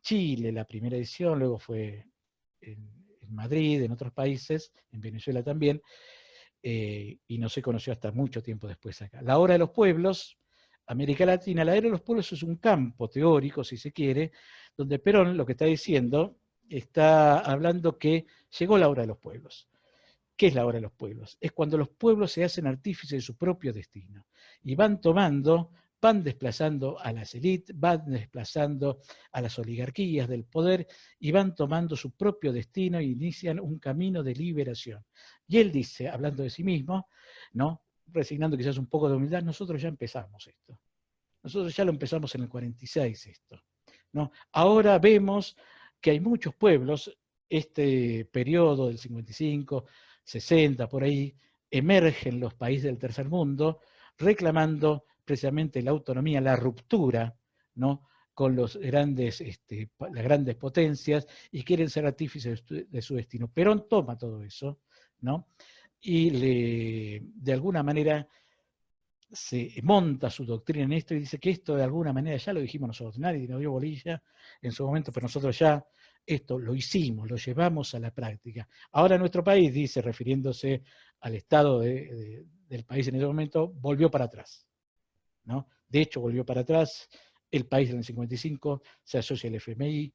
Chile la primera edición, luego fue en Madrid, en otros países, en Venezuela también, y no se conoció hasta mucho tiempo después acá. La Hora de los Pueblos, América Latina, la Era de los Pueblos es un campo teórico, si se quiere, donde Perón lo que está diciendo, está hablando que llegó la hora de los pueblos. ¿Qué es la hora de los pueblos? Es cuando los pueblos se hacen artífices de su propio destino y van desplazando a las élites, van desplazando a las oligarquías del poder y van tomando su propio destino e inician un camino de liberación. Y él dice, hablando de sí mismo, ¿no?, resignando quizás un poco de humildad, nosotros ya empezamos esto. Nosotros ya lo empezamos en el 46 esto, ¿no? Ahora vemos que hay muchos pueblos, este periodo del 55, 60, por ahí, emergen los países del tercer mundo, reclamando precisamente la autonomía, la ruptura, ¿no?, con las grandes potencias y quieren ser artífices de su destino. Perón toma todo eso, ¿no? Y de alguna manera se monta su doctrina en esto y dice que esto de alguna manera, ya lo dijimos nosotros, nadie nos dio bolilla en su momento, pero nosotros ya esto lo hicimos, lo llevamos a la práctica. Ahora nuestro país, dice, refiriéndose al estado del país en ese momento, volvió para atrás, ¿no? De hecho, volvió para atrás. El país en el 55 se asocia al FMI,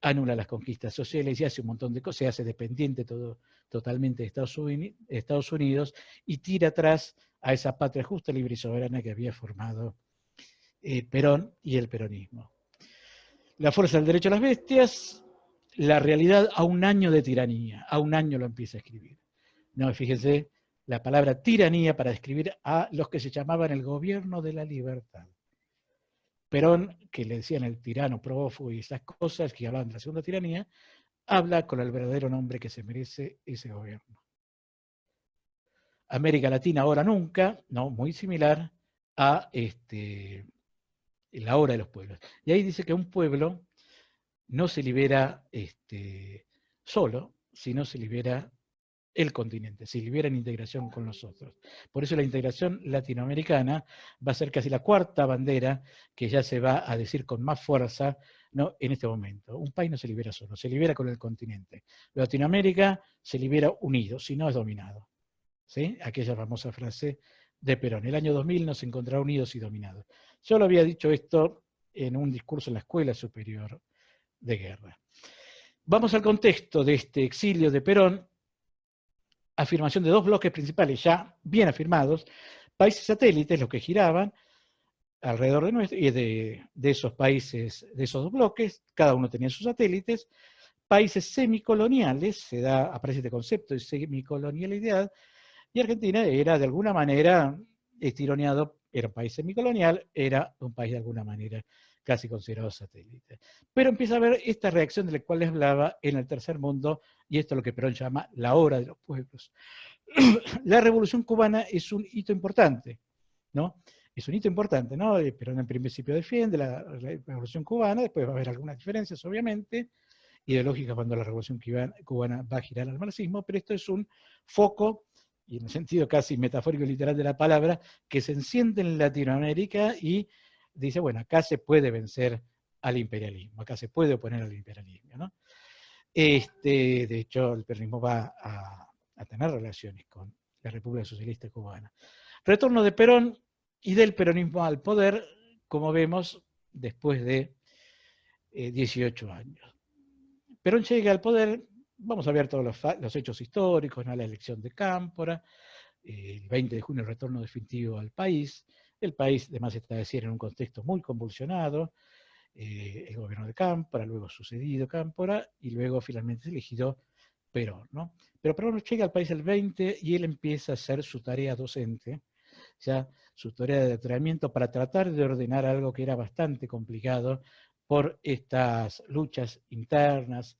anula las conquistas sociales y hace un montón de cosas, se hace dependiente totalmente de Estados Unidos y tira atrás a esa patria justa, libre y soberana que había formado Perón y el peronismo. La fuerza del derecho a las bestias, la realidad a un año de tiranía, a un año lo empieza a escribir. No, fíjense, la palabra tiranía para describir a los que se llamaban el gobierno de la libertad. Perón, que le decían el tirano prófugo y esas cosas que hablaban de la segunda tiranía, habla con el verdadero nombre que se merece ese gobierno. América Latina ahora nunca, ¿no? Muy similar a la hora de los pueblos. Y ahí dice que un pueblo no se libera solo, sino se libera el continente, se libera en integración con los otros. Por eso la integración latinoamericana va a ser casi la cuarta bandera que ya se va a decir con más fuerza, ¿no? En este momento. Un país no se libera solo, se libera con el continente. Latinoamérica se libera unido, si no es dominado. ¿Sí? Aquella famosa frase de Perón. El año 2000 nos encontrará unidos y dominados. Yo lo había dicho esto en un discurso en la Escuela Superior de Guerra. Vamos al contexto de este exilio de Perón. Afirmación de dos bloques principales ya bien afirmados, países satélites, los que giraban alrededor de nuestro, y de esos países, de esos dos bloques, cada uno tenía sus satélites, países semicoloniales, aparece este concepto de semicolonialidad, y Argentina era de alguna manera estironeado, era un país semicolonial, era un país de alguna manera casi considerado satélite. Pero empieza a haber esta reacción de la cual les hablaba en el tercer mundo, y esto es lo que Perón llama la hora de los pueblos. La Revolución Cubana es un hito importante, ¿no? Es un hito importante, ¿no? Perón en principio defiende la Revolución Cubana, después va a haber algunas diferencias, obviamente, ideológicas cuando la Revolución Cubana va a girar al marxismo, pero esto es un foco, y en el sentido casi metafórico y literal de la palabra, que se enciende en Latinoamérica y dice, bueno, acá se puede vencer al imperialismo, acá se puede oponer al imperialismo, ¿no? De hecho, el peronismo va a tener relaciones con la República Socialista Cubana. Retorno de Perón y del peronismo al poder, como vemos, después de 18 años. Perón llega al poder, vamos a ver todos los hechos históricos, ¿no? La elección de Cámpora, el 20 de junio el retorno definitivo al país, el país además está decir en un contexto muy convulsionado, el gobierno de Cámpora, luego sucedido Cámpora, y luego finalmente elegido Perón, ¿no? Pero Perón llega al país el 20 y él empieza a hacer su tarea docente, ya su tarea de adoctrinamiento para tratar de ordenar algo que era bastante complicado por estas luchas internas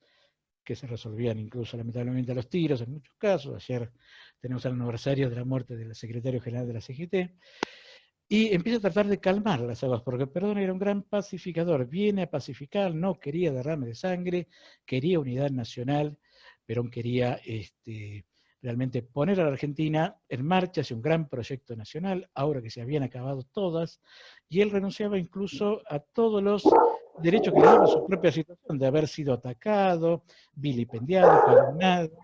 que se resolvían incluso lamentablemente a los tiros en muchos casos. Ayer tenemos el aniversario de la muerte del secretario general de la CGT, y empieza a tratar de calmar las aguas, porque Perón era un gran pacificador, viene a pacificar, no quería derrame de sangre, quería unidad nacional. Perón quería realmente poner a la Argentina en marcha hacia un gran proyecto nacional, ahora que se habían acabado todas, y él renunciaba incluso a todos los derechos que le daban su propia situación, de haber sido atacado, vilipendiado, calumniado,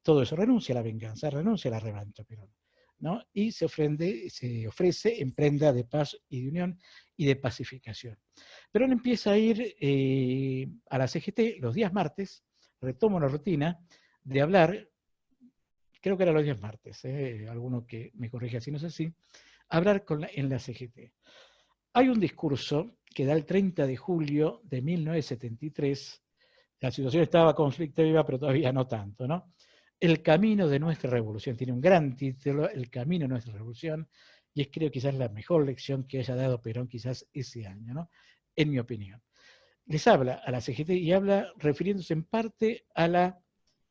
todo eso, renuncia a la venganza, renuncia a la revancha, Perón, ¿no? Y se ofrece en prenda de paz y de unión y de pacificación. Perón empieza a ir a la CGT los días martes, retoma una rutina de hablar, creo que era los días martes, alguno que me corrija si no es así, hablar en la CGT. Hay un discurso que da el 30 de julio de 1973, la situación estaba conflictiva, pero todavía no tanto, ¿no? El camino de nuestra revolución, tiene un gran título, El camino de nuestra revolución, y es creo quizás la mejor lección que haya dado Perón quizás ese año, ¿no? En mi opinión. Les habla a la CGT y habla refiriéndose en parte a la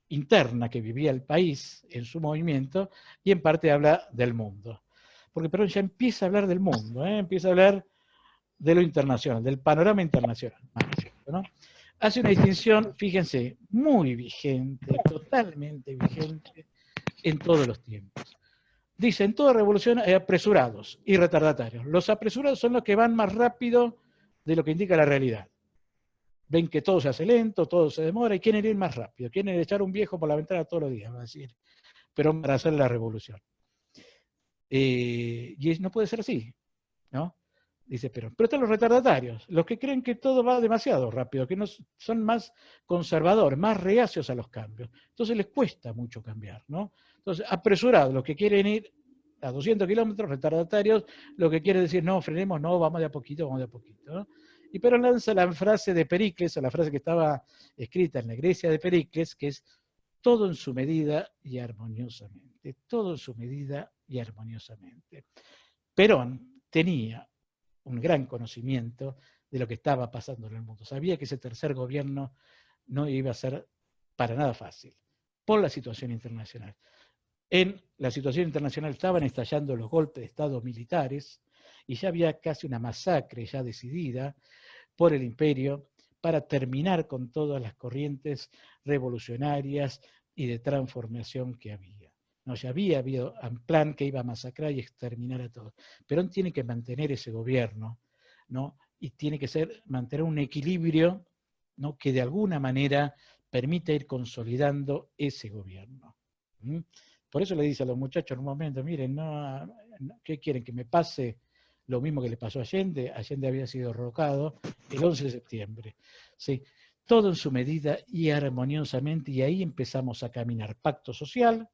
interna que vivía el país en su movimiento, y en parte habla del mundo. Porque Perón ya empieza a hablar del mundo, empieza a hablar de lo internacional, del panorama internacional, ¿no? Hace una distinción, fíjense, muy vigente, totalmente vigente en todos los tiempos. Dice, en toda revolución hay apresurados y retardatarios. Los apresurados son los que van más rápido de lo que indica la realidad. Ven que todo se hace lento, todo se demora y quieren ir más rápido. Quieren echar un viejo por la ventana todos los días, va a decir, pero para hacer la revolución. Y no puede ser así, ¿no? Dice Perón. Pero están los retardatarios, los que creen que todo va demasiado rápido, que no, son más conservadores, más reacios a los cambios. Entonces les cuesta mucho cambiar, ¿no? Entonces, apresurados, los que quieren ir a 200 kilómetros, retardatarios, lo que quiere decir, no, frenemos, no, vamos de a poquito, vamos de a poquito, ¿no? Y Perón lanza la frase de Pericles, o la frase que estaba escrita en la Grecia de Pericles, que es todo en su medida y armoniosamente, todo en su medida y armoniosamente. Perón tenía un gran conocimiento de lo que estaba pasando en el mundo. Sabía que ese tercer gobierno no iba a ser para nada fácil, por la situación internacional. En la situación internacional estaban estallando los golpes de Estado militares y ya había casi una masacre ya decidida por el imperio para terminar con todas las corrientes revolucionarias y de transformación que había. No, ya había habido un plan que iba a masacrar y exterminar a todos. Perón tiene que mantener ese gobierno, ¿no? Y tiene que mantener un equilibrio, ¿no? Que de alguna manera permita ir consolidando ese gobierno. ¿Mm? Por eso le dice a los muchachos en un momento, miren, ¿qué quieren? ¿Que me pase lo mismo que le pasó a Allende? Allende había sido derrocado el 11 de septiembre. ¿Sí? Todo en su medida y armoniosamente, y ahí empezamos a caminar. Pacto social,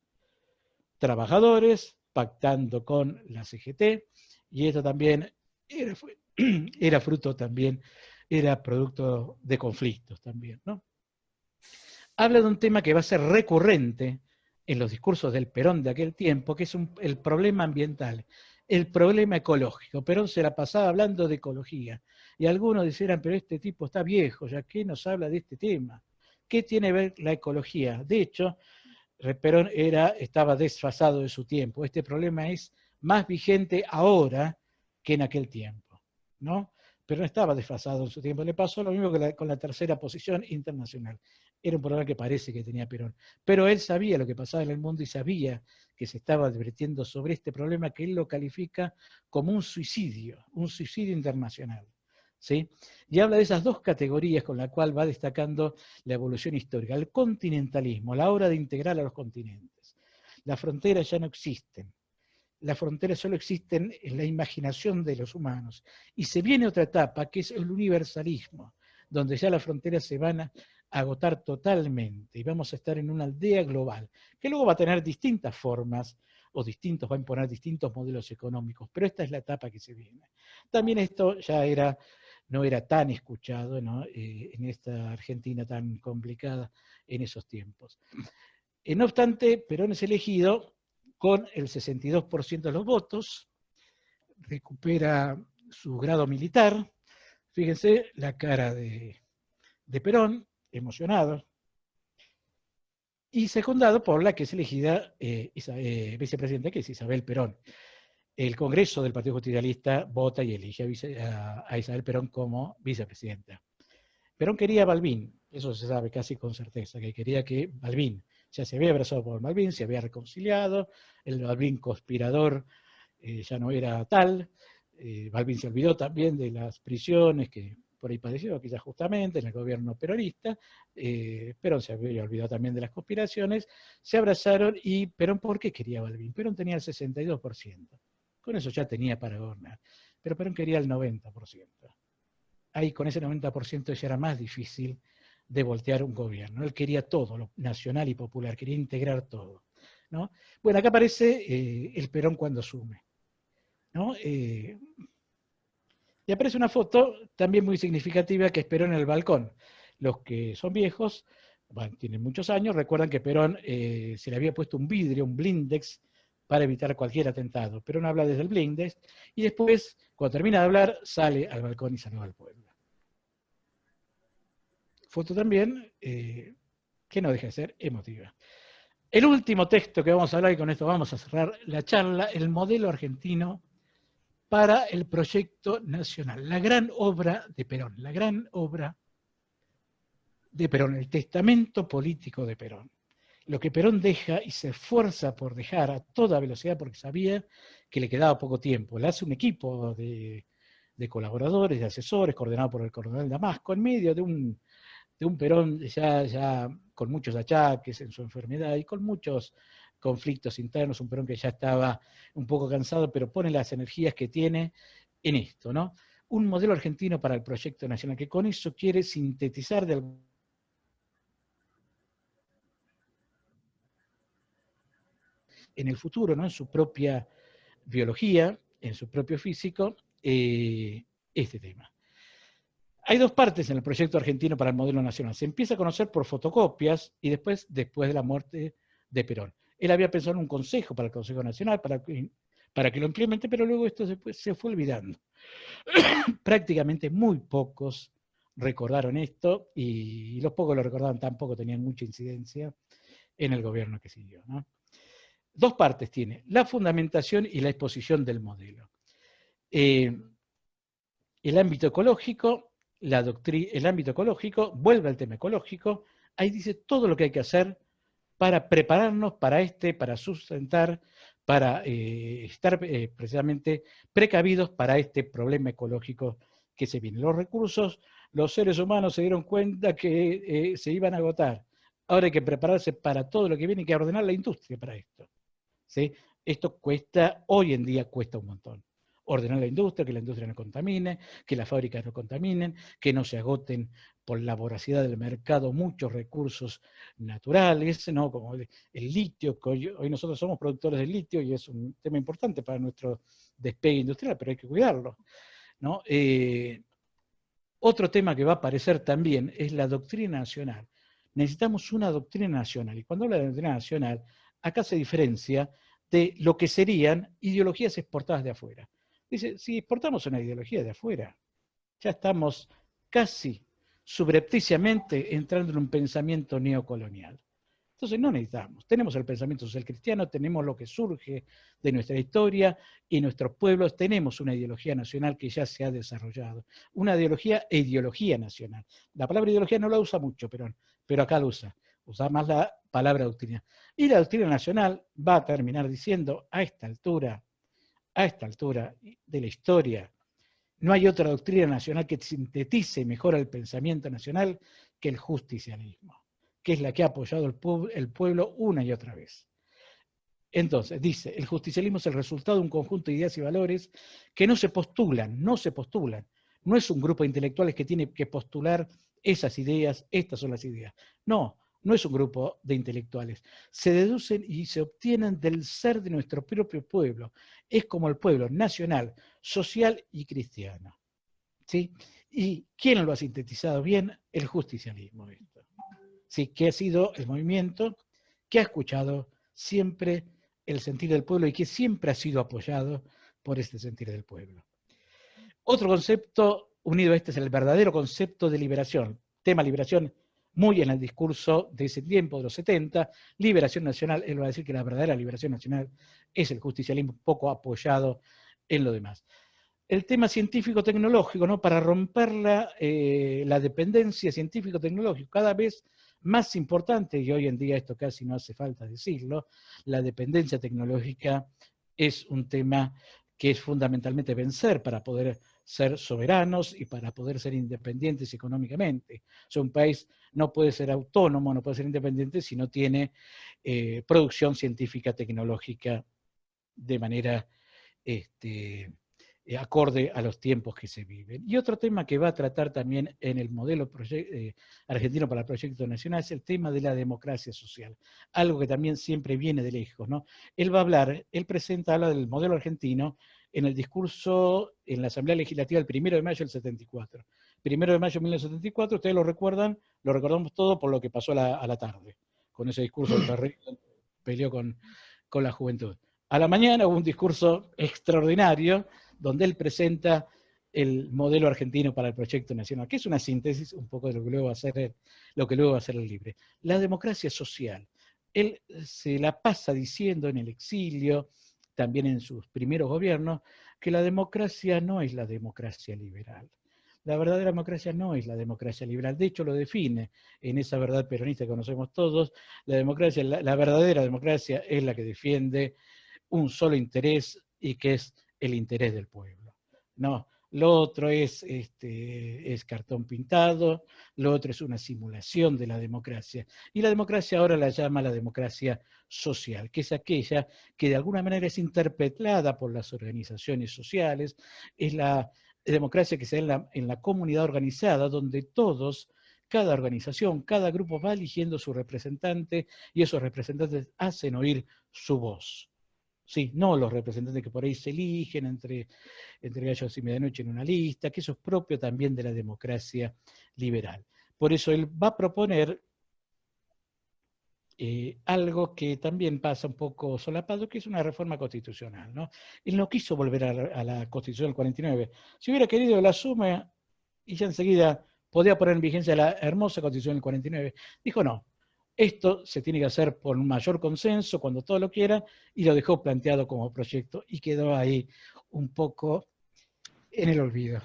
trabajadores, pactando con la CGT, y esto también era fruto también, era producto de conflictos también, ¿no? Habla de un tema que va a ser recurrente en los discursos del Perón de aquel tiempo, que es el problema ambiental, el problema ecológico. Perón se la pasaba hablando de ecología, y algunos dijeran, pero este tipo está viejo, ¿ya qué nos habla de este tema? ¿Qué tiene que ver la ecología? De hecho, Perón estaba desfasado de su tiempo. Este problema es más vigente ahora que en aquel tiempo, ¿no? Pero no estaba desfasado en su tiempo. Le pasó lo mismo que con la tercera posición internacional. Era un problema que parece que tenía Perón. Pero él sabía lo que pasaba en el mundo y sabía que se estaba advirtiendo sobre este problema que él lo califica como un suicidio internacional. ¿Sí? Y habla de esas dos categorías con las cuales va destacando la evolución histórica. El continentalismo, la hora de integrar a los continentes. Las fronteras ya no existen. Las fronteras solo existen en la imaginación de los humanos. Y se viene otra etapa, que es el universalismo, donde ya las fronteras se van a agotar totalmente y vamos a estar en una aldea global, que luego va a tener distintas formas o va a imponer distintos modelos económicos, pero esta es la etapa que se viene. También esto ya no era tan escuchado, ¿no? En esta Argentina tan complicada en esos tiempos. No obstante, Perón es elegido con el 62% de los votos, recupera su grado militar. Fíjense la cara de Perón, emocionado, y secundado por la que es elegida vicepresidenta, que es Isabel Perón. El Congreso del Partido Justicialista vota y elige a Isabel Perón como vicepresidenta. Perón quería a Balbín, eso se sabe casi con certeza, que quería que Balbín, ya se había abrazado por Balbín, se había reconciliado, el Balbín conspirador ya no era tal, Balbín se olvidó también de las prisiones que por ahí padeció, quizás justamente en el gobierno peronista, Perón se había olvidado también de las conspiraciones, se abrazaron y Perón, ¿por qué quería a Balbín? Perón tenía el 62%, con eso ya tenía para gobernar, pero Perón quería el 90%. Ahí con ese 90% ya era más difícil de voltear un gobierno. Él quería todo, lo nacional y popular, quería integrar todo, ¿no? Bueno, acá aparece el Perón cuando asume, ¿no? Y aparece una foto también muy significativa que es Perón en el balcón. Los que son viejos, bueno, tienen muchos años, recuerdan que Perón se le había puesto un vidrio, un blindex, para evitar cualquier atentado. Perón habla desde el blindex y después, cuando termina de hablar, sale al balcón y saluda al pueblo. Foto también que no deja de ser emotiva. El último texto que vamos a hablar, y con esto vamos a cerrar la charla, el modelo argentino para el proyecto nacional, la gran obra de Perón, la gran obra de Perón, el testamento político de Perón. Lo que Perón deja y se esfuerza por dejar a toda velocidad porque sabía que le quedaba poco tiempo. Le hace un equipo de colaboradores, de asesores, coordinado por el coronel Damasco, en medio de un Perón ya con muchos achaques en su enfermedad y con muchos conflictos internos, un Perón que ya estaba un poco cansado, pero pone las energías que tiene en esto, ¿no? Un modelo argentino para el proyecto nacional, que con eso quiere sintetizar de en el futuro, ¿no? En su propia biología, en su propio físico, este tema. Hay dos partes en el proyecto argentino para el modelo nacional. Se empieza a conocer por fotocopias y después de la muerte de Perón. Él había pensado en un consejo para el Consejo Nacional, para que lo implemente, pero luego esto se fue olvidando. Prácticamente muy pocos recordaron esto y los pocos lo recordaban tampoco tenían mucha incidencia en el gobierno que siguió, ¿no? Dos partes tiene, la fundamentación y la exposición del modelo. El ámbito ecológico, el ámbito ecológico, vuelve al tema ecológico, ahí dice todo lo que hay que hacer para prepararnos para sustentar, para estar precisamente precavidos para este problema ecológico que se viene. Los recursos, los seres humanos se dieron cuenta que se iban a agotar. Ahora hay que prepararse para todo lo que viene, hay que ordenar la industria para esto. ¿Sí? Esto hoy en día cuesta un montón. Ordenar la industria, que la industria no contamine, que las fábricas no contaminen, que no se agoten por la voracidad del mercado muchos recursos naturales, ¿no? Como el litio, que hoy nosotros somos productores de litio y es un tema importante para nuestro despegue industrial, pero hay que cuidarlo, ¿no? Otro tema que va a aparecer también es la doctrina nacional. Necesitamos una doctrina nacional, y cuando habla de doctrina nacional, acá se diferencia de lo que serían ideologías exportadas de afuera. Dice, si exportamos una ideología de afuera, ya estamos casi subrepticiamente entrando en un pensamiento neocolonial. Entonces no necesitamos, tenemos el pensamiento social cristiano, tenemos lo que surge de nuestra historia y nuestros pueblos, tenemos una ideología nacional que ya se ha desarrollado, una ideología nacional. La palabra ideología no la usa mucho Perón, pero acá la usa más la palabra doctrina. Y la doctrina nacional va a terminar diciendo, a esta altura de la historia, no hay otra doctrina nacional que sintetice mejor el pensamiento nacional que el justicialismo, que es la que ha apoyado el pueblo una y otra vez. Entonces, dice, el justicialismo es el resultado de un conjunto de ideas y valores que no se postulan. No es un grupo de intelectuales que tiene que postular esas ideas, estas son las ideas. No es un grupo de intelectuales. Se deducen y se obtienen del ser de nuestro propio pueblo. Es como el pueblo nacional, social y cristiano. ¿Sí? ¿Y quién lo ha sintetizado bien? El justicialismo. ¿Sí? Que ha sido el movimiento que ha escuchado siempre el sentir del pueblo y que siempre ha sido apoyado por este sentir del pueblo. Otro concepto unido a este es el verdadero concepto de liberación. Tema liberación muy en el discurso de ese tiempo, de los 70, liberación nacional, él va a decir que la verdadera liberación nacional es el justicialismo poco apoyado en lo demás. El tema científico-tecnológico, ¿no? Para romper la dependencia científico-tecnológica, cada vez más importante, y hoy en día esto casi no hace falta decirlo, la dependencia tecnológica es un tema que es fundamentalmente vencer para poder ser soberanos y para poder ser independientes económicamente. O sea, un país no puede ser autónomo, no puede ser independiente si no tiene producción científica tecnológica de manera acorde a los tiempos que se viven. Y otro tema que va a tratar también en el modelo argentino para el proyecto nacional es el tema de la democracia social, algo que también siempre viene de lejos, ¿no? Él habla del modelo argentino en el discurso en la Asamblea Legislativa el 1 de mayo del 74. 1 de mayo de 1974, ustedes lo recuerdan, lo recordamos todo por lo que pasó a la tarde, con ese discurso del Perrito, peleó con la juventud. A la mañana hubo un discurso extraordinario donde él presenta el modelo argentino para el proyecto nacional, que es una síntesis un poco de lo que luego va a ser el Libre. La democracia social. Él se la pasa diciendo en el exilio, también en sus primeros gobiernos, que la democracia no es la democracia liberal. La verdadera democracia no es la democracia liberal, de hecho lo define en esa verdad peronista que conocemos todos. La democracia, la verdadera democracia es la que defiende un solo interés y que es el interés del pueblo. No, lo otro es cartón pintado, lo otro es una simulación de la democracia. Y la democracia ahora la llama la democracia social, que es aquella que de alguna manera es interpretada por las organizaciones sociales, es la democracia que se da en la comunidad organizada, donde todos, cada organización, cada grupo va eligiendo su representante y esos representantes hacen oír su voz. Sí, no los representantes que por ahí se eligen entre gallos y medianoche en una lista, que eso es propio también de la democracia liberal. Por eso él va a proponer algo que también pasa un poco solapado, que es una reforma constitucional, ¿no? Él no quiso volver a la Constitución del 49. Si hubiera querido, la asume y ya enseguida podía poner en vigencia la hermosa Constitución del 49. Dijo no. Esto se tiene que hacer por un mayor consenso, cuando todos lo quieran, y lo dejó planteado como proyecto, y quedó ahí un poco en el olvido.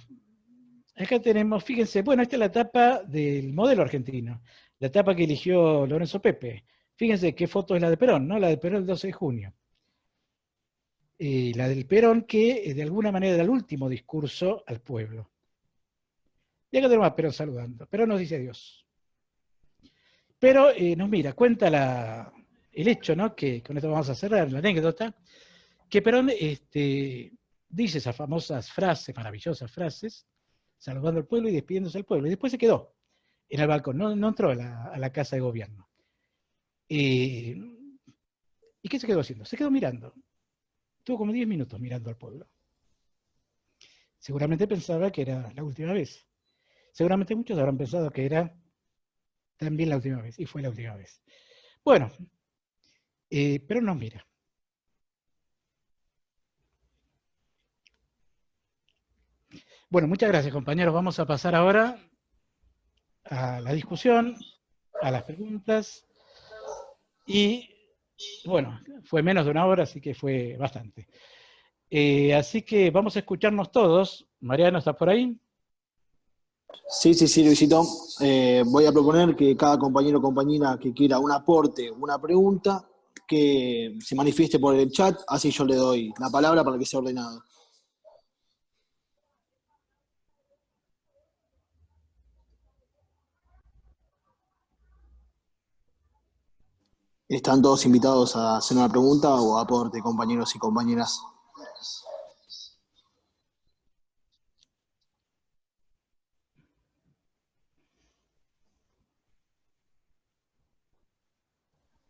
Acá tenemos, fíjense, bueno, esta es la etapa del modelo argentino, la etapa que eligió Lorenzo Pepe. Fíjense qué foto es la de Perón, ¿no? La de Perón el 12 de junio. La del Perón que, de alguna manera, era el último discurso al pueblo. Y acá tenemos a Perón saludando. Perón nos dice adiós. Pero nos mira, cuenta el hecho, ¿no? Que con esto vamos a cerrar la anécdota, que Perón dice esas famosas frases, maravillosas frases, saludando al pueblo y despidiéndose del pueblo. Y después se quedó en el balcón, no entró a la casa de gobierno. ¿Y qué se quedó haciendo? Se quedó mirando. Estuvo como 10 minutos mirando al pueblo. Seguramente pensaba que era la última vez. Seguramente muchos habrán pensado que era también la última vez, y fue la última vez. Bueno, pero nos mira. Bueno, muchas gracias, compañeros. Vamos a pasar ahora a la discusión, a las preguntas, y bueno, fue menos de una hora, así que fue bastante. Así que vamos a escucharnos todos. Mariano, ¿estás por ahí? Sí, Luisito. Voy a proponer que cada compañero o compañera que quiera un aporte, una pregunta, que se manifieste por el chat, así yo le doy la palabra para que sea ordenado. Están todos invitados a hacer una pregunta o aporte, compañeros y compañeras.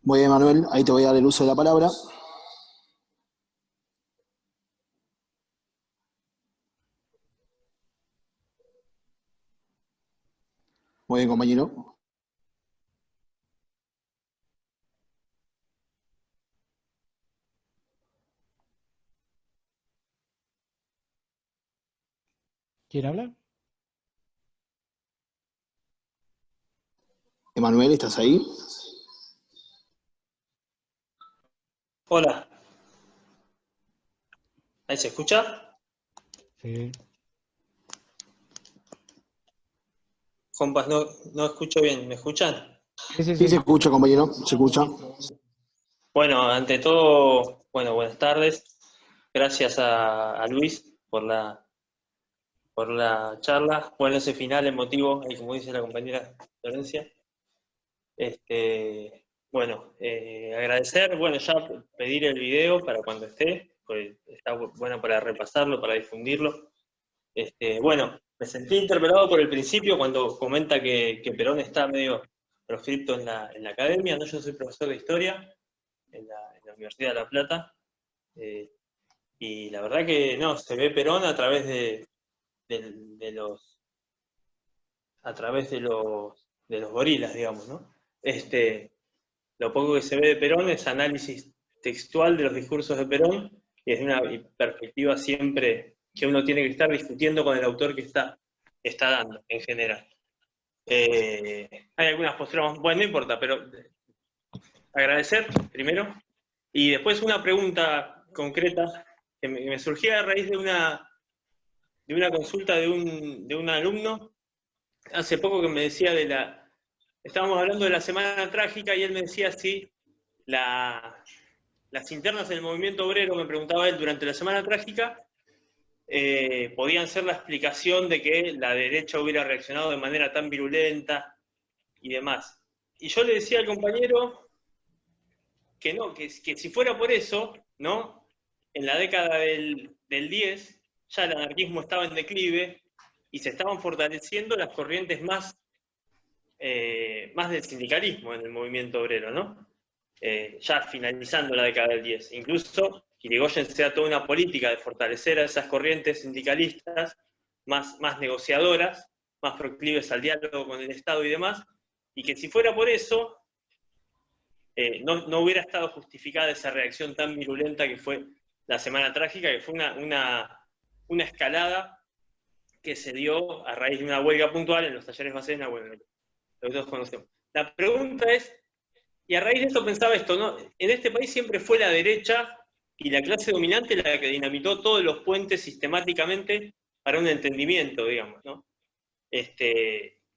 Muy bien, Manuel, ahí te voy a dar el uso de la palabra. Muy bien, compañero. ¿Quién habla? Emanuel, ¿estás ahí? Hola. ¿Ahí se escucha? Sí. Compas, no escucho bien. ¿Me escuchan? Sí, se escucha, compañero, se escucha. Bueno, ante todo, buenas tardes. Gracias a Luis por la charla. Bueno, ese final emotivo, ahí como dice la compañera Florencia. Agradecer, ya pedir el video para cuando esté, pues está bueno para repasarlo, para difundirlo. Me sentí interpelado por el principio cuando comenta que Perón está medio proscripto en la academia, ¿no? Yo soy profesor de historia en la Universidad de La Plata, y la verdad que no, se ve Perón a través de los gorilas, digamos, ¿no? Lo poco que se ve de Perón es análisis textual de los discursos de Perón, y es una perspectiva siempre que uno tiene que estar discutiendo con el autor que está dando, en general. Hay algunas posturas, no importa, pero agradecer primero, y después una pregunta concreta que me surgía a raíz de una consulta de un alumno hace poco que me decía estábamos hablando de la Semana Trágica y él me decía si las internas del movimiento obrero, me preguntaba él, durante la Semana Trágica, podían ser la explicación de que la derecha hubiera reaccionado de manera tan virulenta y demás. Y yo le decía al compañero que no, que si fuera por eso, ¿no? En la década del 10 ya el anarquismo estaba en declive y se estaban fortaleciendo las corrientes más del sindicalismo en el movimiento obrero, ¿no? Ya finalizando la década del 10. Incluso Irigoyen se da toda una política de fortalecer a esas corrientes sindicalistas más negociadoras, más proclives al diálogo con el Estado y demás, y que si fuera por eso, no hubiera estado justificada esa reacción tan virulenta que fue la Semana Trágica, que fue una escalada que se dio a raíz de una huelga puntual en los talleres Bacena, bueno, lo que todos conocemos. La pregunta es, y a raíz de esto pensaba esto, ¿no? En este país siempre fue la derecha y la clase dominante la que dinamitó todos los puentes sistemáticamente para un entendimiento, digamos, ¿no?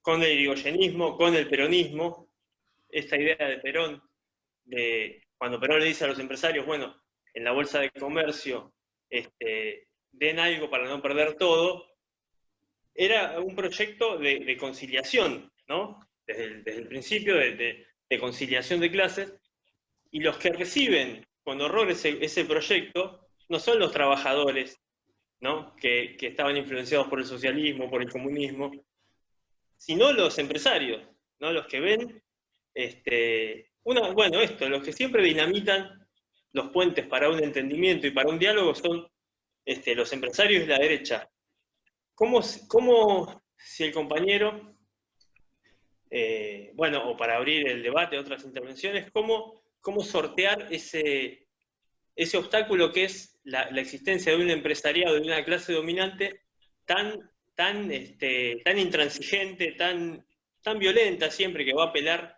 Con el irigoyenismo, con el peronismo, esta idea de Perón, cuando Perón le dice a los empresarios, bueno, en la bolsa de comercio, den algo para no perder todo, era un proyecto de conciliación, ¿no? Desde el principio, de conciliación de clases, y los que reciben con horror ese proyecto no son los trabajadores, ¿no? Que estaban influenciados por el socialismo, por el comunismo, sino los empresarios, ¿no? Los que ven, los que siempre dinamitan los puentes para un entendimiento y para un diálogo son los empresarios y la derecha. ¿Cómo si el compañero, o para abrir el debate, otras intervenciones, cómo sortear ese obstáculo que es la existencia de un empresariado, de una clase dominante tan intransigente, tan violenta siempre, que va a apelar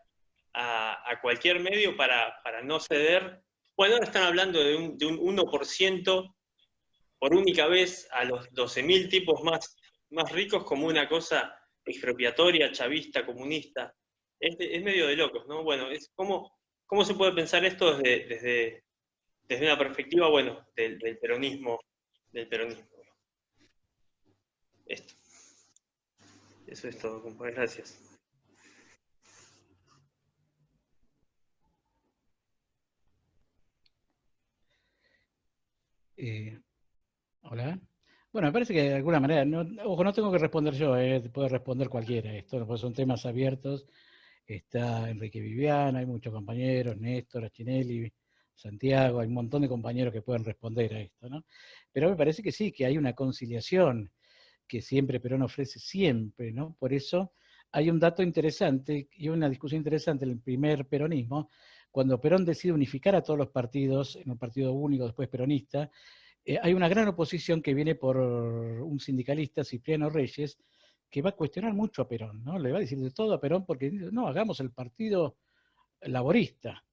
a cualquier medio para no ceder? Bueno, ahora están hablando de un 1% por única vez a los 12.000 tipos más ricos como una cosa expropiatoria, chavista, comunista. Es medio de locos, ¿no? Bueno, ¿cómo se puede pensar esto desde una perspectiva, bueno, del peronismo? Esto. Eso es todo, compadre. Gracias. Hola. Bueno, me parece que de alguna manera, ojo, no tengo que responder yo, puede responder cualquiera. Esto pues son temas abiertos. Está Enrique Viviana, hay muchos compañeros, Néstor, Achinelli, Santiago, hay un montón de compañeros que pueden responder a esto, ¿no? Pero me parece que sí, que hay una conciliación que siempre Perón ofrece siempre, ¿no? Por eso hay un dato interesante y una discusión interesante en el primer peronismo, cuando Perón decide unificar a todos los partidos en un partido único, después peronista. Hay una gran oposición que viene por un sindicalista, Cipriano Reyes, que va a cuestionar mucho a Perón, ¿no? Le va a decir de todo a Perón porque dice, no, hagamos el partido laborista.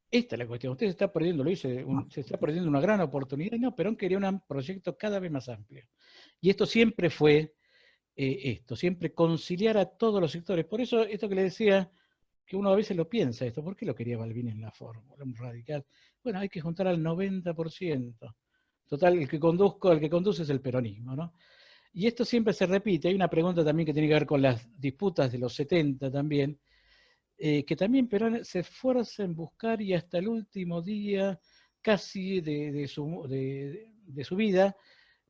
Esta es la cuestión. Usted se está perdiendo, se está perdiendo una gran oportunidad. No, Perón quería un proyecto cada vez más amplio. Y esto siempre fue siempre conciliar a todos los sectores. Por eso, esto que le decía, que uno a veces lo piensa esto, ¿por qué lo quería Balbín en la fórmula, un radical? Bueno, hay que juntar al 90%. Total, el que conduce es el peronismo, ¿no? Y esto siempre se repite. Hay una pregunta también que tiene que ver con las disputas de los 70 también, que también Perón se esfuerza en buscar y hasta el último día casi de su vida,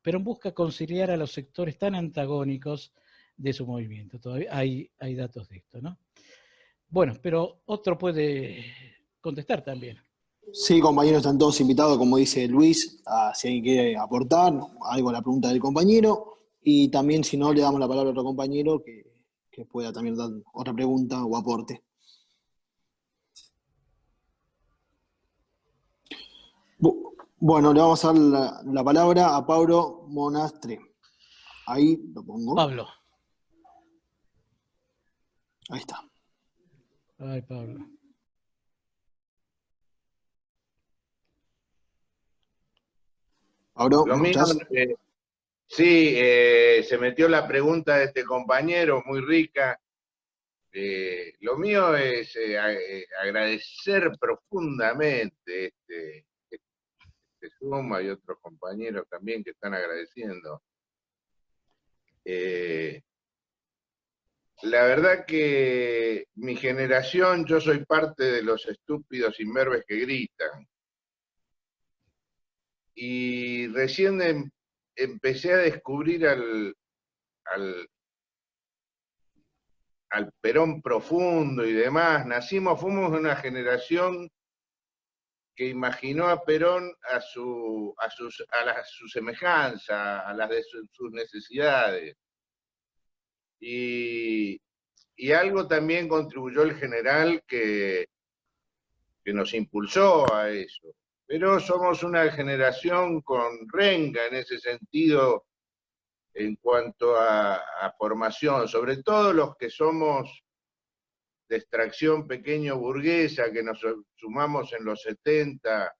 Perón busca conciliar a los sectores tan antagónicos de su movimiento. Todavía hay datos de esto, ¿no? Bueno, pero otro puede contestar también. Sí, compañeros, están todos invitados, como dice Luis, si alguien quiere aportar algo a la pregunta del compañero. Y también, si no, le damos la palabra a otro compañero que pueda también dar otra pregunta o aporte. Bueno, le vamos a dar la palabra a Pablo Monastre. Ahí lo pongo. Pablo. Ahí está. Ay, Pablo. Ahora, Lo mío, sí, se metió la pregunta de este compañero, muy rica. Lo mío es agradecer profundamente este Suma y otros compañeros también que están agradeciendo. La verdad que mi generación, yo soy parte de los estúpidos imberbes que gritan. Y recién empecé a descubrir al Perón profundo y demás. Fuimos una generación que imaginó a Perón a su semejanza, a las de sus necesidades. Y algo también contribuyó el general que nos impulsó a eso. Pero somos una generación con renga en ese sentido en cuanto a formación, sobre todo los que somos de extracción pequeño burguesa, que nos sumamos en los 70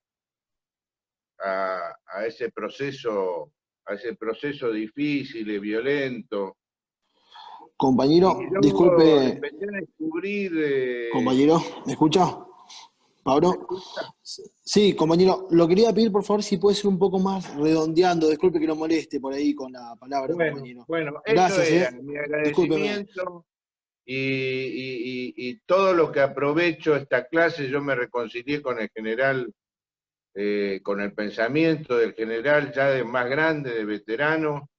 a ese proceso difícil y violento. Compañero, y yo disculpe. Empecé a descubrir... Compañero, ¿me escucha? ¿Pablo? Sí, compañero, lo quería pedir por favor si puede ser un poco más redondeando, disculpe que lo moleste por ahí con la palabra, compañero. Bueno, gracias, eso era mi agradecimiento y todo lo que aprovecho esta clase, yo me reconcilié con el general, con el pensamiento del general ya de más grande, de veterano,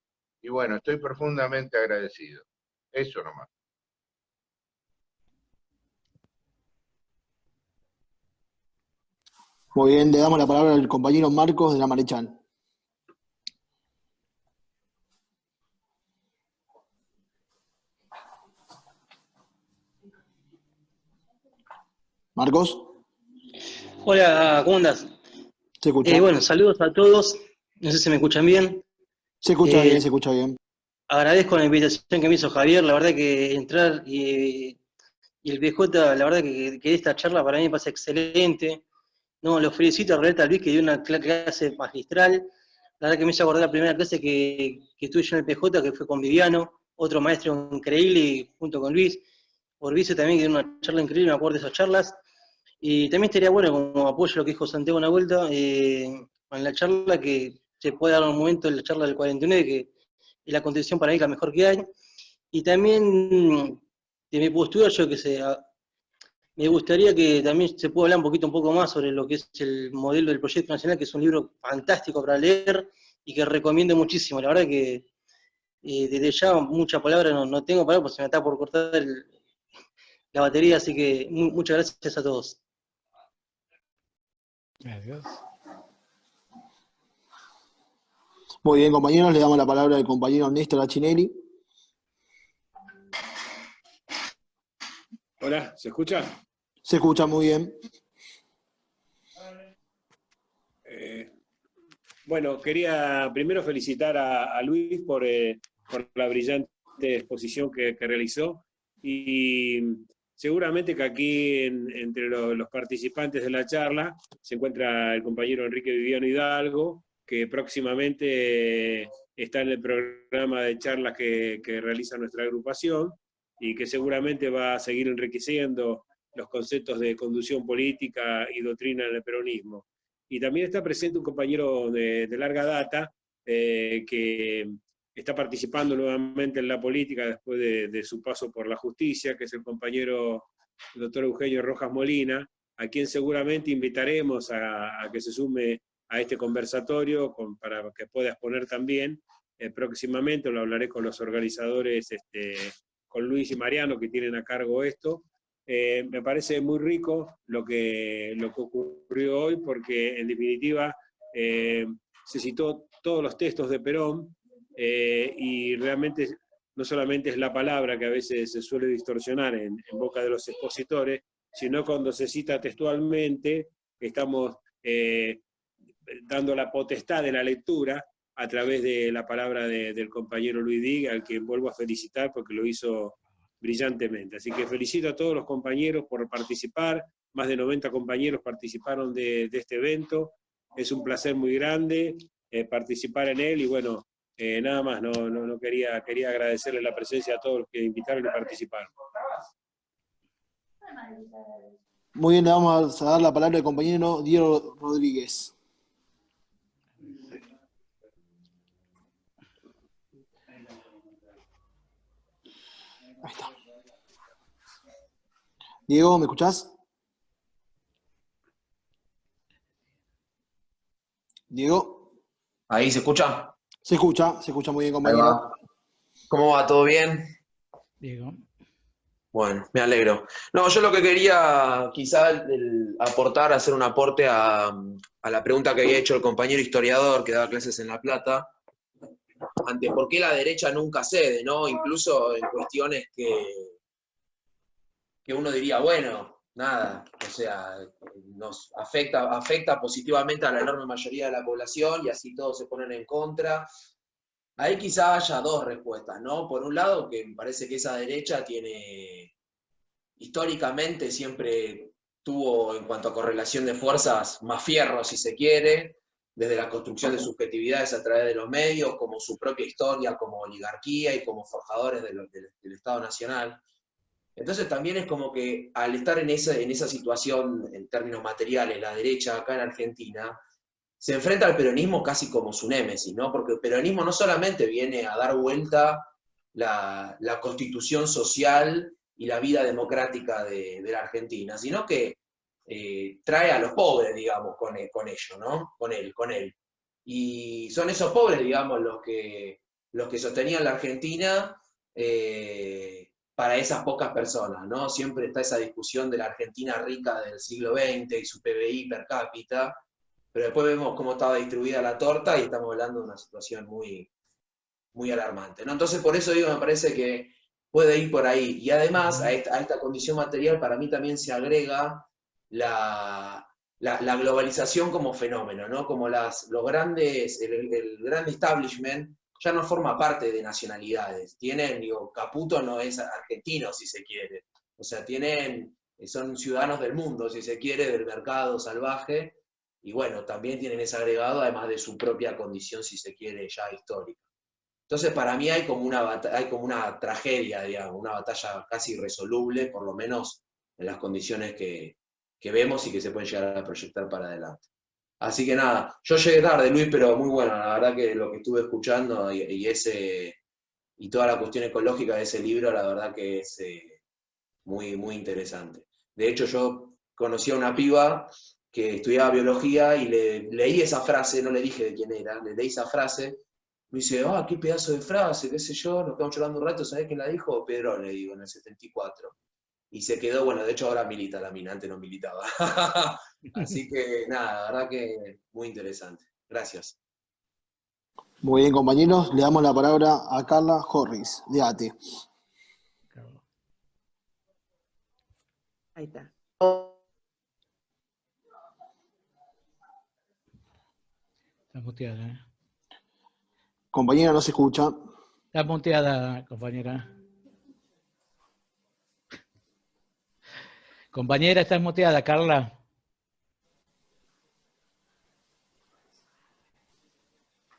y bueno, estoy profundamente agradecido. Eso nomás. Muy bien, le damos la palabra al compañero Marcos de la Marechal. Marcos. Hola, ¿cómo andás? ¿Se escucha? Bueno, saludos a todos. No sé si me escuchan bien. Se escucha bien, se escucha bien. Agradezco la invitación que me hizo Javier. La verdad que entrar y el PJ, la verdad que esta charla para mí me parece excelente. No, los felicito a Rebeca Luis, que dio una clase magistral. La verdad que me hizo acordar la primera clase que estuve yo en el PJ, que fue con Viviano, otro maestro increíble, y junto con Luis. Orbicio también, que dio una charla increíble, me acuerdo de esas charlas. Y también estaría bueno, como apoyo a lo que dijo Santiago una vuelta, con la charla que se puede dar un momento en la charla del 49, que es la constitución para mí la mejor que hay. Y también, de mi postura, yo que sé, me gustaría que también se pueda hablar un poco más sobre lo que es el modelo del proyecto nacional, que es un libro fantástico para leer y que recomiendo muchísimo. La verdad que desde ya muchas palabras no tengo palabras, porque se me está por cortar la batería, así que muchas gracias a todos. Gracias. Muy bien, compañeros, le damos la palabra al compañero Néstor Achinelli. Hola, ¿se escucha? Se escucha muy bien. Bueno, quería primero felicitar a Luis por la brillante exposición que realizó, y seguramente que aquí entre los participantes de la charla se encuentra el compañero Enrique Viviano Hidalgo, que próximamente está en el programa de charlas que realiza nuestra agrupación, y que seguramente va a seguir enriqueciendo los conceptos de conducción política y doctrina en el peronismo. Y también está presente un compañero de larga data que está participando nuevamente en la política después de su paso por la justicia, que es el compañero el doctor Eugenio Rojas Molina, a quien seguramente invitaremos a que se sume a este conversatorio para que pueda exponer también próximamente. Lo hablaré con los organizadores, con Luis y Mariano, que tienen a cargo esto. Me parece muy rico lo que ocurrió hoy, porque en definitiva se citó todos los textos de Perón, y realmente no solamente es la palabra que a veces se suele distorsionar en boca de los expositores, sino cuando se cita textualmente, estamos dando la potestad de la lectura a través de la palabra del compañero Luis Diga, al que vuelvo a felicitar porque lo hizo brillantemente. Así que felicito a todos los compañeros por participar. Más de 90 compañeros participaron de este evento. Es un placer muy grande participar en él y bueno, nada más, no quería agradecerles la presencia a todos los que invitaron y participaron. Muy bien, le vamos a dar la palabra al compañero Diego Rodríguez. Ahí está. Diego, ¿me escuchás? Diego. ¿Ahí se escucha? Se escucha muy bien, Ahí compañero. va. ¿Cómo va? ¿Todo bien? Diego. Bueno, me alegro. No, yo lo que quería quizá aportar, hacer un aporte a la pregunta que había hecho el compañero historiador que daba clases en La Plata, ante por qué la derecha nunca cede, ¿no? Incluso en cuestiones que uno diría, bueno, nada, o sea, nos afecta positivamente a la enorme mayoría de la población y así todos se ponen en contra. Ahí quizá haya dos respuestas, ¿no? Por un lado, que me parece que esa derecha tiene, históricamente siempre tuvo, en cuanto a correlación de fuerzas, más fierro, si se quiere, desde la construcción de subjetividades a través de los medios, como su propia historia, como oligarquía y como forjadores del Estado Nacional. Entonces también es como que al estar en esa situación, en términos materiales, la derecha acá en Argentina, se enfrenta al peronismo casi como su némesis, ¿no? Porque el peronismo no solamente viene a dar vuelta la constitución social y la vida democrática de la Argentina, sino que trae a los pobres, digamos, con ello, ¿no? Con él. Y son esos pobres, digamos, los que sostenían la Argentina para esas pocas personas, ¿no? Siempre está esa discusión de la Argentina rica del siglo XX y su PBI per cápita, pero después vemos cómo estaba distribuida la torta y estamos hablando de una situación muy, muy alarmante, ¿no? Entonces, por eso digo, me parece que puede ir por ahí. Y además, a esta condición material, para mí también se agrega la globalización como fenómeno, ¿no? Como el gran establishment ya no forma parte de nacionalidades. Caputo no es argentino, si se quiere. O sea, son ciudadanos del mundo, si se quiere, del mercado salvaje, y bueno, también tienen ese agregado, además de su propia condición, si se quiere, ya histórica. Entonces, para mí hay como una tragedia, digamos, una batalla casi irresoluble, por lo menos en las condiciones que vemos y que se pueden llegar a proyectar para adelante. Así que nada, yo llegué tarde, Luis, pero muy bueno, la verdad que lo que estuve escuchando y toda la cuestión ecológica de ese libro, la verdad que es muy, muy interesante. De hecho, yo conocí a una piba que estudiaba biología y leí esa frase, no le dije de quién era, le leí esa frase, me dice, qué pedazo de frase, qué sé yo, nos quedamos charlando un rato, ¿sabés quién la dijo? Pedrón, le digo, en el 74. Y se quedó, bueno, de hecho ahora milita la mina, antes no militaba. Así que nada, la verdad que muy interesante. Gracias. Muy bien, compañeros. Le damos la palabra a Carla Horris, de ATE. Ahí está. Está muteada, ¿eh? Compañera, no se escucha. Está muteada, compañera. Compañera, estás muteada, Carla.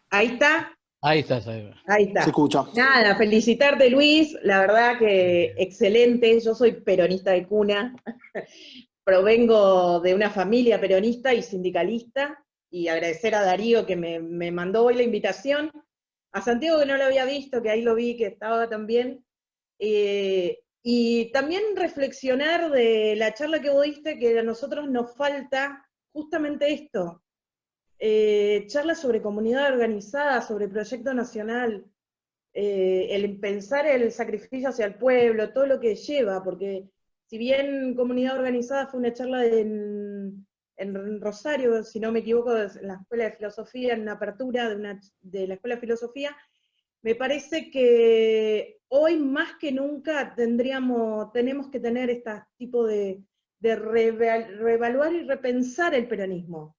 Ahí está. Ahí estás, ahí. Ahí está. Se escucha. Nada, felicitarte, Luis. La verdad que excelente. Yo soy peronista de cuna. Provengo de una familia peronista y sindicalista. Y agradecer a Darío que me mandó hoy la invitación. A Santiago que no lo había visto, que ahí lo vi, que estaba también. Y también reflexionar de la charla que vos diste, que a nosotros nos falta justamente esto. Charlas sobre comunidad organizada, sobre proyecto nacional, el pensar el sacrificio hacia el pueblo, todo lo que lleva, porque si bien comunidad organizada fue una charla en Rosario, si no me equivoco, en la Escuela de Filosofía, en una apertura de la Escuela de Filosofía, me parece que hoy más que nunca tenemos que tener este tipo de reevaluar y repensar el peronismo.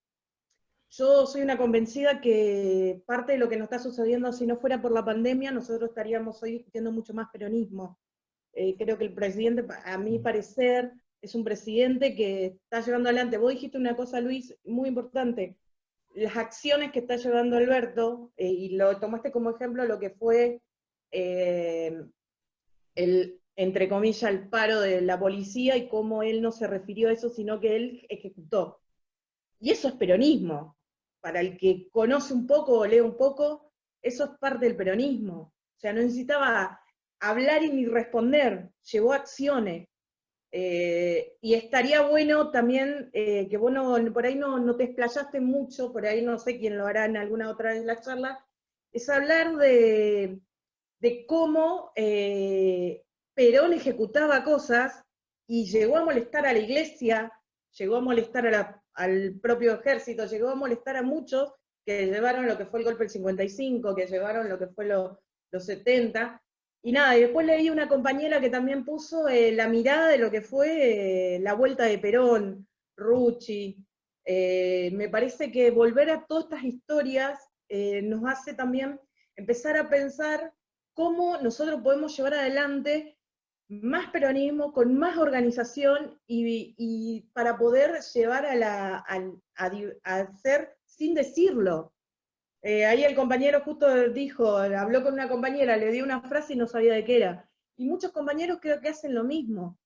Yo soy una convencida que parte de lo que nos está sucediendo, si no fuera por la pandemia, nosotros estaríamos hoy discutiendo mucho más peronismo. Creo que el presidente, a mi parecer, es un presidente que está llevando adelante. Vos dijiste una cosa, Luis, muy importante. las acciones que está llevando Alberto, y lo tomaste como ejemplo lo que fue entre comillas, el paro de la policía y cómo él no se refirió a eso, sino que él ejecutó. Y eso es peronismo. Para el que conoce un poco o lee un poco, eso es parte del peronismo. O sea, no necesitaba hablar y ni responder, llevó acciones. Y estaría bueno también, que vos por ahí no te explayaste mucho, por ahí no sé quién lo hará en alguna otra de las charlas, es hablar de cómo Perón ejecutaba cosas y llegó a molestar a la iglesia, llegó a molestar al propio ejército, llegó a molestar a muchos que llevaron lo que fue el golpe del 55, que llevaron lo que fue los 70, y nada, y después leí una compañera que también puso la mirada de lo que fue la vuelta de Perón, Rucci. Me parece que volver a todas estas historias nos hace también empezar a pensar cómo nosotros podemos llevar adelante más peronismo, con más organización, y para poder llevar a hacer sin decirlo. Ahí el compañero justo dijo, habló con una compañera, le dio una frase y no sabía de qué era. Y muchos compañeros creo que hacen lo mismo.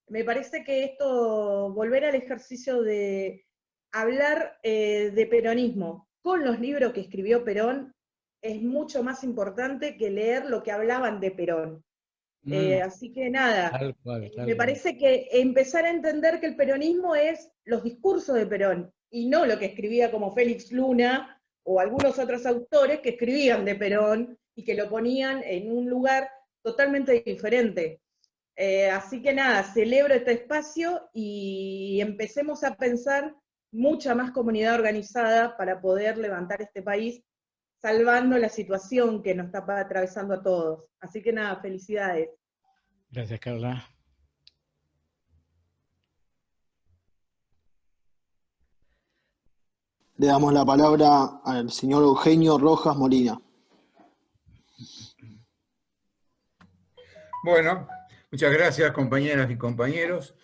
Me parece que esto, volver al ejercicio de hablar de peronismo con los libros que escribió Perón, es mucho más importante que leer lo que hablaban de Perón. Así que nada, Tal cual, me parece que empezar a entender que el peronismo es los discursos de Perón, y no lo que escribía como Félix Luna, o algunos otros autores que escribían de Perón, y que lo ponían en un lugar totalmente diferente. Así que nada, celebro este espacio, y empecemos a pensar mucha más comunidad organizada para poder levantar este país, salvando la situación que nos está atravesando a todos. Así que nada, felicidades. Gracias, Carla. Le damos la palabra al señor Eugenio Rojas Molina. Bueno, muchas gracias, compañeras y compañeros,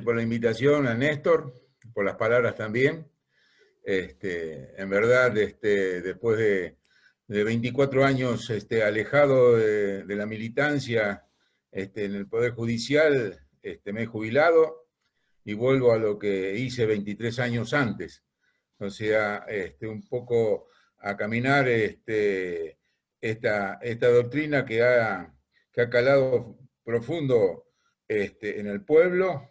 por la invitación, a Néstor, por las palabras también. En verdad, después de 24 años alejado de la militancia en el Poder Judicial, me he jubilado y vuelvo a lo que hice 23 años antes. O sea, un poco a caminar esta doctrina que ha calado profundo en el pueblo,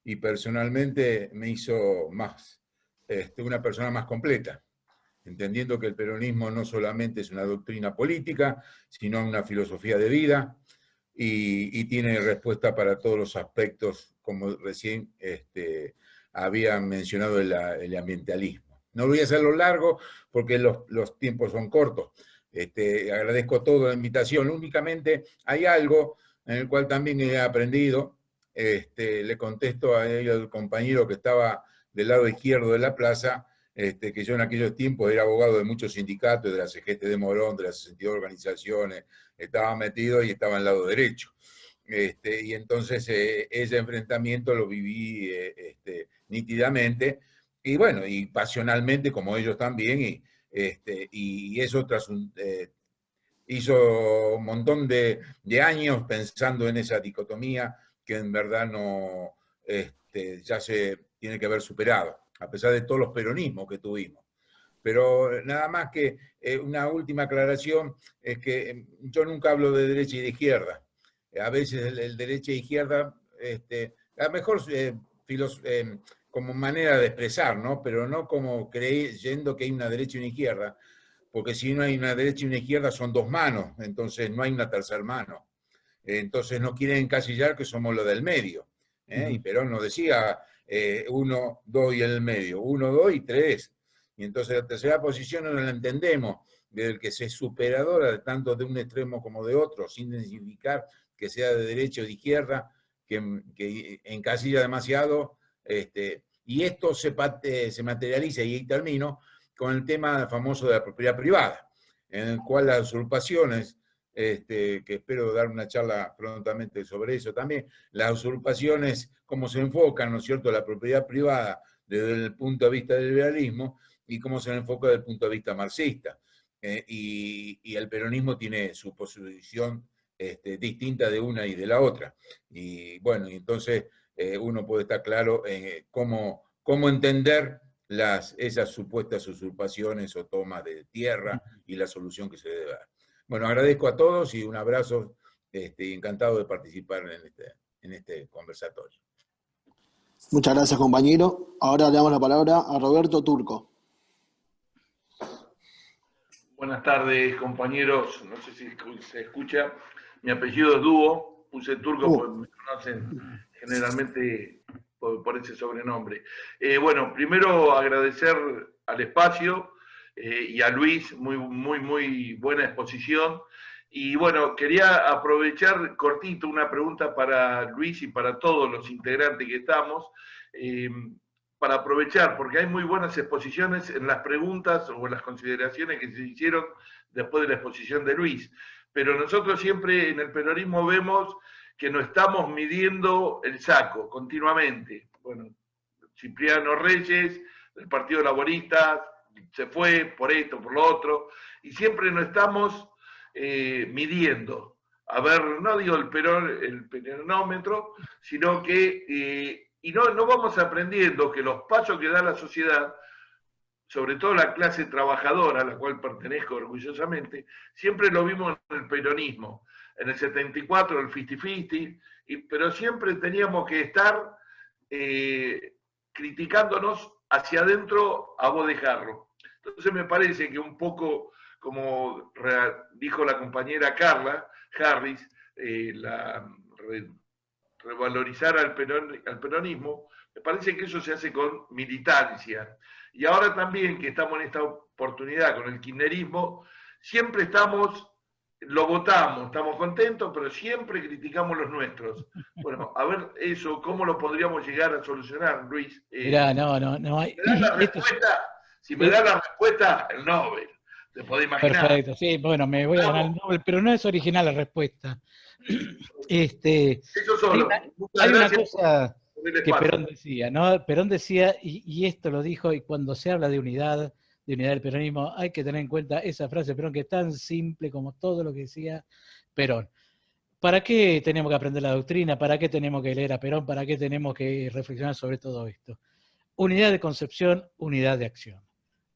y personalmente me hizo más una persona más completa, entendiendo que el peronismo no solamente es una doctrina política, sino una filosofía de vida, y tiene respuesta para todos los aspectos, como recién habían mencionado el ambientalismo. No voy a hacerlo largo porque los tiempos son cortos. Agradezco toda la invitación. Únicamente hay algo en el cual también he aprendido. Le contesto al compañero que estaba del lado izquierdo de la plaza, que yo en aquellos tiempos era abogado de muchos sindicatos, de la CGT de Morón, de las 62 organizaciones, estaba metido y estaba en el lado derecho. Y entonces ese enfrentamiento lo viví nítidamente, y bueno, y pasionalmente como ellos también, y eso hizo un montón de años pensando en esa dicotomía que en verdad no, ya se tiene que haber superado, a pesar de todos los peronismos que tuvimos. Pero nada más que una última aclaración, es que yo nunca hablo de derecha y de izquierda. A veces el derecha e izquierda, a lo mejor como manera de expresar, ¿no? Pero no como creyendo que hay una derecha y una izquierda, porque si no hay una derecha y una izquierda son dos manos, entonces no hay una tercera mano. Entonces nos quieren encasillar que somos lo del medio. Y Perón nos decía 1, 2 y en el medio, 1, 2 y 3. Y entonces la tercera posición no la entendemos, del que se es superadora tanto de un extremo como de otro, sin significar que sea de derecha o de izquierda, que encasilla demasiado. Y esto se materializa, y ahí termino, con el tema famoso de la propiedad privada, en el cual las usurpaciones, que espero dar una charla prontamente sobre eso también, las usurpaciones, cómo se enfocan, ¿no es cierto?, la propiedad privada desde el punto de vista del liberalismo, y cómo se enfoca desde el punto de vista marxista. Y el peronismo tiene su posición distinta de una y de la otra. Y bueno, entonces uno puede estar claro en cómo entender esas supuestas usurpaciones o tomas de tierra y la solución que se debe dar. Bueno, agradezco a todos y un abrazo, encantado de participar en este conversatorio. Muchas gracias, compañero. Ahora le damos la palabra a Roberto Turco. Buenas tardes, compañeros. No sé si se escucha. Mi apellido es Dúo. Puse Turco porque me conocen generalmente por ese sobrenombre. Bueno, primero agradecer al espacio y a Luis, muy buena exposición. Y bueno, quería aprovechar cortito una pregunta para Luis y para todos los integrantes que estamos, para aprovechar, porque hay muy buenas exposiciones en las preguntas o en las consideraciones que se hicieron después de la exposición de Luis. Pero nosotros siempre en el peronismo vemos que no estamos midiendo el saco continuamente. Bueno, Cipriano Reyes, del Partido Laborista, se fue por esto, por lo otro, y siempre no estamos midiendo. A ver, no digo el peronómetro, sino que, y no vamos aprendiendo que los pasos que da la sociedad, sobre todo la clase trabajadora, a la cual pertenezco orgullosamente, siempre lo vimos en el peronismo. En el 74, el 50-50, pero siempre teníamos que estar criticándonos hacia adentro a voz de jarro. Entonces me parece que un poco, como dijo la compañera Carla Harris, revalorizar al peronismo, me parece que eso se hace con militancia. Y ahora también que estamos en esta oportunidad con el kirchnerismo, siempre lo votamos, estamos contentos, pero siempre criticamos los nuestros. Bueno, a ver eso, ¿cómo lo podríamos llegar a solucionar, Luis? Mirá, no hay... Si me da la respuesta, el Nobel. Te podés imaginar. Perfecto, sí, bueno, me voy a ganar el Nobel, pero no es original la respuesta. Eso solo. Hay una cosa que Perón decía, ¿no? Perón decía, y esto lo dijo, y cuando se habla de unidad del peronismo, hay que tener en cuenta esa frase de Perón, que es tan simple como todo lo que decía Perón. ¿Para qué tenemos que aprender la doctrina? ¿Para qué tenemos que leer a Perón? ¿Para qué tenemos que reflexionar sobre todo esto? Unidad de concepción, unidad de acción.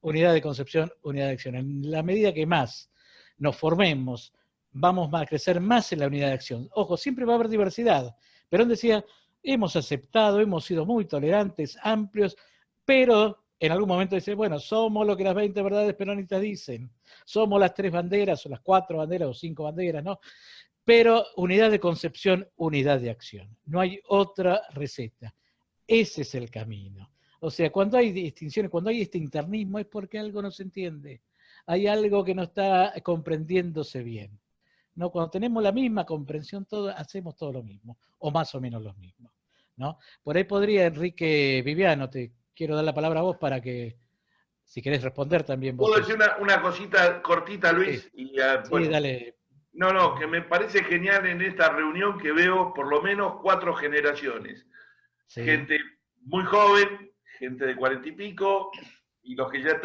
Unidad de concepción, unidad de acción. En la medida que más nos formemos, vamos a crecer más en la unidad de acción. Ojo, siempre va a haber diversidad. Perón decía, hemos aceptado, hemos sido muy tolerantes, amplios, pero en algún momento dice, bueno, somos lo que las 20 verdades peronistas dicen. Somos las 3 banderas, o las 4 banderas, o 5 banderas, ¿no? Pero unidad de concepción, unidad de acción. No hay otra receta. Ese es el camino. O sea, cuando hay distinciones, cuando hay este internismo, es porque algo no se entiende. Hay algo que no está comprendiéndose bien. ¿No? Cuando tenemos la misma comprensión, hacemos todo lo mismo, o más o menos lo mismo, ¿no? Por ahí podría Enrique Viviano, te quiero dar la palabra a vos para que, si querés responder también vos. ¿Puedo decir una cosita cortita, Luis? Sí, Y, bueno, sí, dale. No, que me parece genial en esta reunión que veo por lo menos 4 generaciones. Sí. Gente muy joven, gente de 40 y pico, y los que ya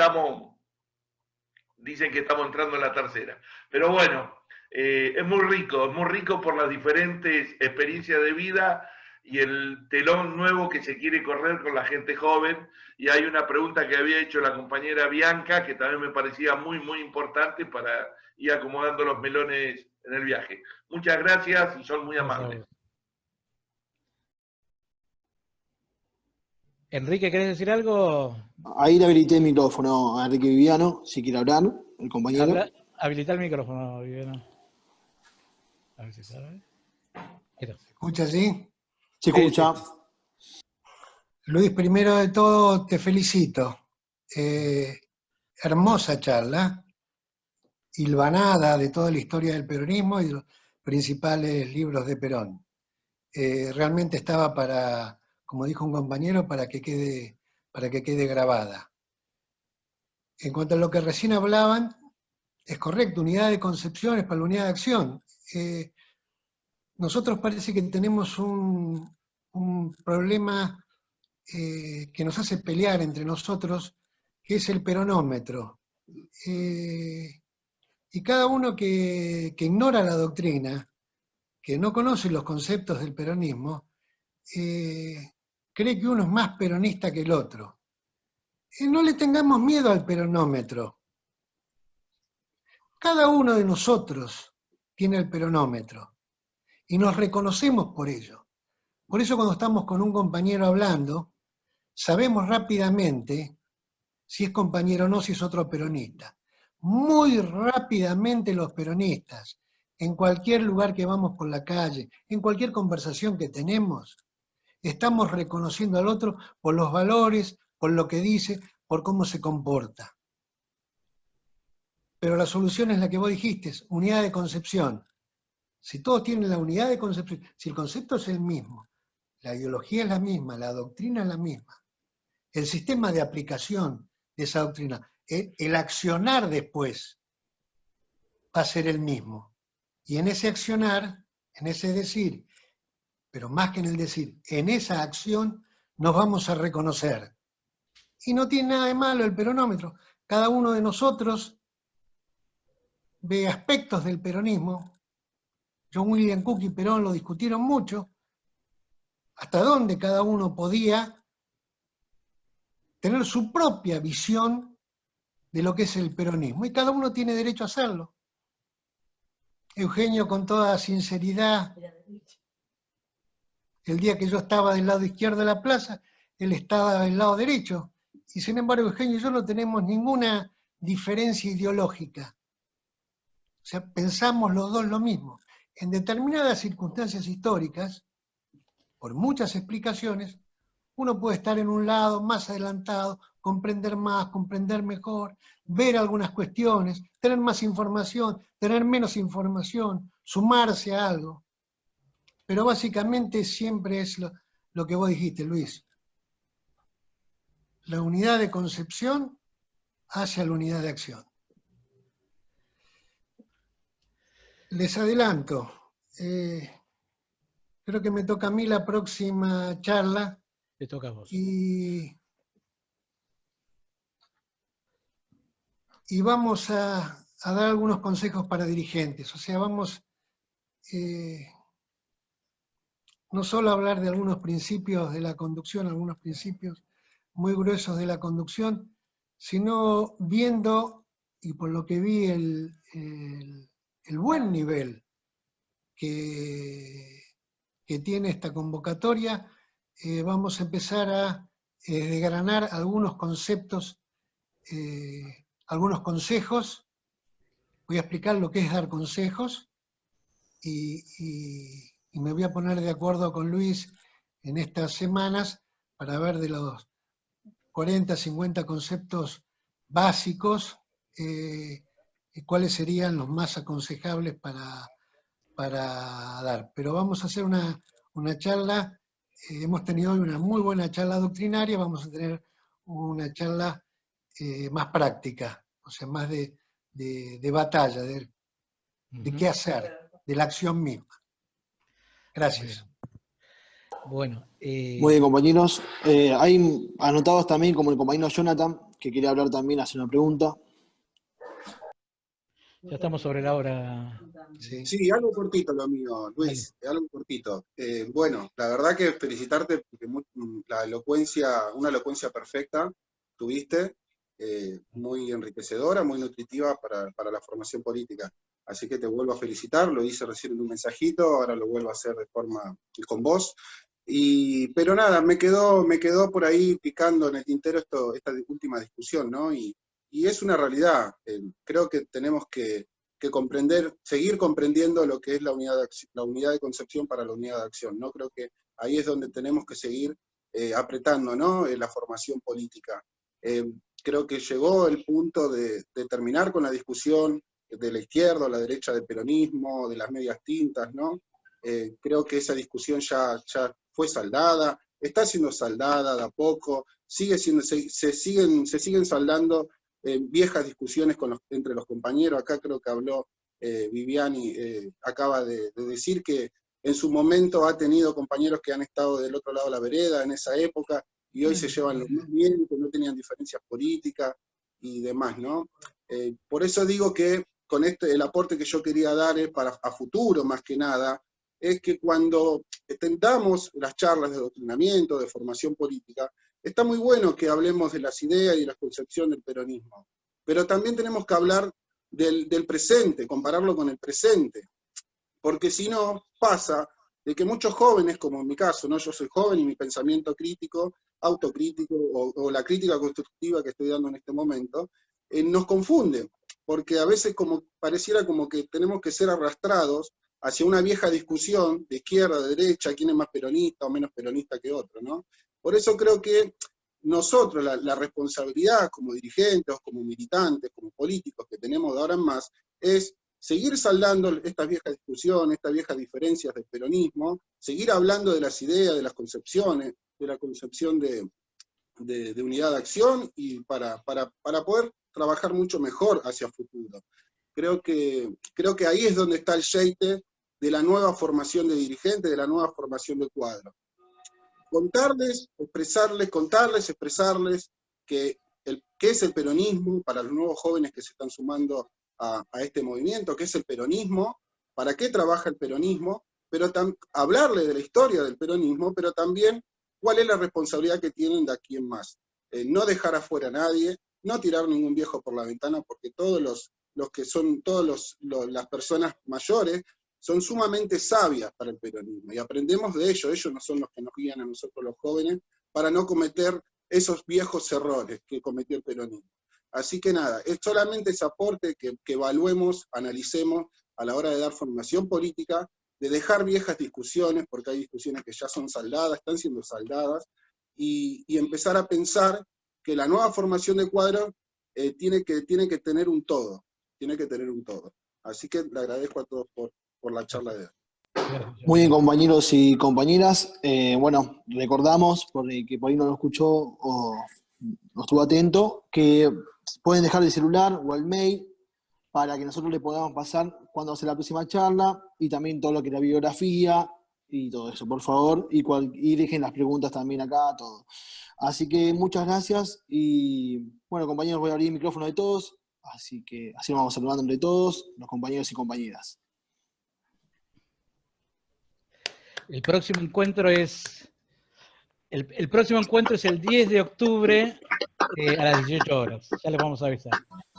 dicen que estamos entrando en la tercera. Pero bueno, es muy rico por las diferentes experiencias de vida y el telón nuevo que se quiere correr con la gente joven. Y hay una pregunta que había hecho la compañera Bianca, que también me parecía muy importante para ir acomodando los melones en el viaje. Muchas gracias y son muy amables. Enrique, ¿querés decir algo? Ahí le habilité el micrófono a Enrique Viviano, si quiere hablar, el compañero. Habilita el micrófono, Viviano. A ver si sabe. ¿Se escucha así? Se escucha. Luis, primero de todo te felicito. Hermosa charla, hilvanada de toda la historia del peronismo y de los principales libros de Perón. Realmente estaba para, como dijo un compañero, para que quede grabada. En cuanto a lo que recién hablaban, es correcto, unidad de concepción es para la unidad de acción. Nosotros parece que tenemos un problema que nos hace pelear entre nosotros que es el peronómetro. Y cada uno que ignora la doctrina, que no conoce los conceptos del peronismo, cree que uno es más peronista que el otro. No le tengamos miedo al peronómetro. Cada uno de nosotros tiene el peronómetro y nos reconocemos por ello. Por eso cuando estamos con un compañero hablando, sabemos rápidamente si es compañero o no, si es otro peronista. Muy rápidamente los peronistas, en cualquier lugar que vamos por la calle, en cualquier conversación que tenemos, estamos reconociendo al otro por los valores, por lo que dice, por cómo se comporta. Pero la solución es la que vos dijiste, unidad de concepción. Si todos tienen la unidad de concepción, si el concepto es el mismo, la ideología es la misma, la doctrina es la misma, el sistema de aplicación de esa doctrina, el accionar después va a ser el mismo. Y en ese accionar, en ese decir, pero más que en el decir, en esa acción nos vamos a reconocer. Y no tiene nada de malo el peronómetro. Cada uno de nosotros ve aspectos del peronismo. John William Cook y Perón lo discutieron mucho, hasta dónde cada uno podía tener su propia visión de lo que es el peronismo, y cada uno tiene derecho a hacerlo. Eugenio, con toda sinceridad, el día que yo estaba del lado izquierdo de la plaza, él estaba del lado derecho, y sin embargo Eugenio y yo no tenemos ninguna diferencia ideológica. O sea, pensamos los dos lo mismo. En determinadas circunstancias históricas, por muchas explicaciones, uno puede estar en un lado más adelantado, comprender más, comprender mejor, ver algunas cuestiones, tener más información, tener menos información, sumarse a algo. Pero básicamente siempre es lo que vos dijiste, Luis. La unidad de concepción hacia la unidad de acción. Les adelanto, creo que me toca a mí la próxima charla. Te toca a vos. Y vamos a dar algunos consejos para dirigentes. O sea, vamos no solo a hablar de algunos principios de la conducción, algunos principios muy gruesos de la conducción, sino viendo, y por lo que vi, el buen nivel que tiene esta convocatoria, vamos a empezar a desgranar algunos conceptos, algunos consejos. Voy a explicar lo que es dar consejos y me voy a poner de acuerdo con Luis en estas semanas para ver de los 40, 50 conceptos básicos, cuáles serían los más aconsejables para dar. Pero vamos a hacer una charla, hemos tenido hoy una muy buena charla doctrinaria, vamos a tener una charla más práctica, o sea, más de batalla, de qué hacer, de la acción misma. Gracias. Bueno. Muy bien, compañeros. Hay anotados también, como el compañero Jonathan, que quiere hablar también, hacer una pregunta. Ya estamos sobre la hora. Sí, algo cortito lo mío, Luis, algo cortito. Bueno, la verdad que felicitarte porque una elocuencia perfecta tuviste, muy enriquecedora, muy nutritiva para la formación política. Así que te vuelvo a felicitar, lo hice recién en un mensajito, ahora lo vuelvo a hacer de forma con vos. Pero nada, me quedó por ahí picando en el tintero esta última discusión, ¿no? Y es una realidad. Creo que tenemos que comprender, seguir comprendiendo lo que es la unidad de concepción para la unidad de acción, ¿no? Creo que ahí es donde tenemos que seguir apretando, ¿no? La formación política. Creo que llegó el punto de terminar con la discusión de la izquierda o la derecha del peronismo, de las medias tintas, ¿no? Creo que esa discusión ya fue saldada, está siendo saldada de a poco, se siguen saldando viejas discusiones entre los compañeros. Acá creo que habló Viviani, acaba de decir que en su momento ha tenido compañeros que han estado del otro lado de la vereda en esa época, y hoy se llevan lo más bien, que no tenían diferencias políticas y demás, ¿no? Por eso digo que con el aporte que yo quería dar es a futuro, más que nada, es que cuando tengamos las charlas de adoctrinamiento, de formación política, está muy bueno que hablemos de las ideas y de la concepción del peronismo, pero también tenemos que hablar del presente, compararlo con el presente, porque si no, pasa de que muchos jóvenes, como en mi caso, ¿no? Yo soy joven y mi pensamiento crítico, autocrítico, o la crítica constructiva que estoy dando en este momento, nos confunde, porque a veces pareciera como que tenemos que ser arrastrados hacia una vieja discusión de izquierda, de derecha, quién es más peronista o menos peronista que otro, ¿no? Por eso creo que nosotros, la responsabilidad como dirigentes, como militantes, como políticos que tenemos de ahora en más, es seguir saldando estas viejas discusiones, estas viejas diferencias del peronismo, seguir hablando de las ideas, de las concepciones, de la concepción de unidad de acción, y para poder trabajar mucho mejor hacia el futuro. Creo que ahí es donde está el yeite de la nueva formación de dirigentes, de la nueva formación de cuadro. Contarles, expresarles qué es el peronismo para los nuevos jóvenes que se están sumando a este movimiento, qué es el peronismo, para qué trabaja el peronismo, pero hablarle de la historia del peronismo, pero también cuál es la responsabilidad que tienen de aquí en más. No dejar afuera a nadie, no tirar ningún viejo por la ventana, porque todas las personas mayores son sumamente sabias para el peronismo, y aprendemos de ellos no son los que nos guían a nosotros los jóvenes, para no cometer esos viejos errores que cometió el peronismo. Así que nada, es solamente ese aporte que evaluemos, analicemos a la hora de dar formación política, de dejar viejas discusiones, porque hay discusiones que ya son saldadas, están siendo saldadas, y empezar a pensar que la nueva formación de cuadro tiene que tener un todo, Así que le agradezco a todos por la charla de hoy. Muy bien, compañeros y compañeras. Bueno, recordamos, que por ahí no lo escuchó o no estuvo atento, que pueden dejar el celular o el mail para que nosotros le podamos pasar cuándo va a ser la próxima charla, y también todo lo que es la bibliografía y todo eso, por favor, y dejen las preguntas también acá, todo. Así que muchas gracias, y bueno, compañeros, voy a abrir el micrófono de todos, así que así nos vamos saludando entre todos, los compañeros y compañeras. El próximo encuentro es el 10 de octubre a las 18 horas. Ya les vamos a avisar.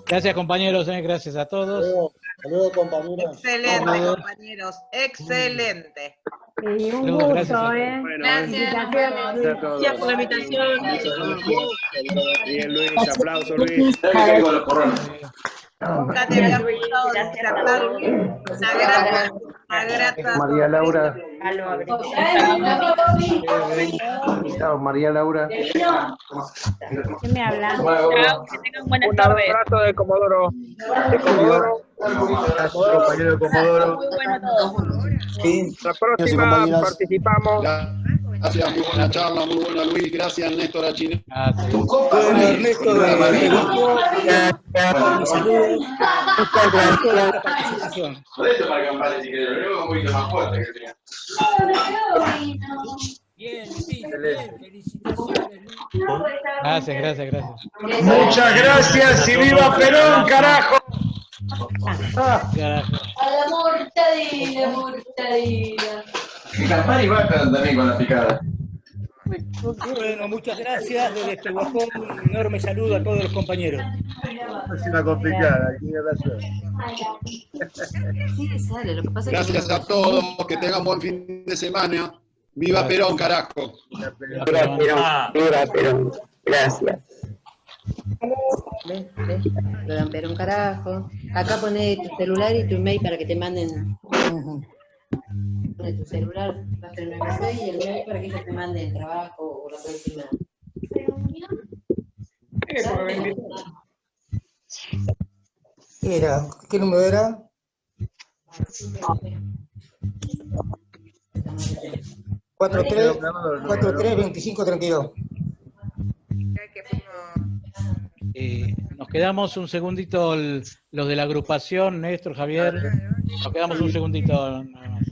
Gracias, compañeros. Gracias a todos. Saludos, compañeros. Excelente, compañeros. Excelente. Un gusto, gracias. Gracias por la invitación. Bien, Luis. Aplauso, Luis. María Laura. Chao, María Laura. ¿Qué me habla? Chao, que tengan buenas tardes. Un abrazo de Comodoro. Compañero de Comodoro. Muy bueno todo. La próxima participamos. Gracias, muy buena charla, muy buena Luis. Gracias, Néstor Achine. Bueno, Ernesto de grupo. Para campaña, si querés, lo veo un poquito más fuerte que tenía. Bien, sí, bien, felicitaciones. Gracias. Muchas gracias y viva Perón, carajo. A la mortadela. Y Campari va también con la picada. Bueno, muchas gracias. Desde Pehuajó, un enorme saludo a todos los compañeros. Es una complicada, Gracias a todos, que tengan buen fin de semana. Viva Perón, carajo. Viva Perón. Gracias. Viva Perón, carajo. Acá poné tu celular y tu email para que te manden. Pone tu celular, vas a tener el mail y el mail para que ellos te manden el trabajo o la próxima. ¿Qué número era? 43-25-32. Nos quedamos un segundito, los de la agrupación, Néstor, Javier. Nos quedamos un segundito nada más.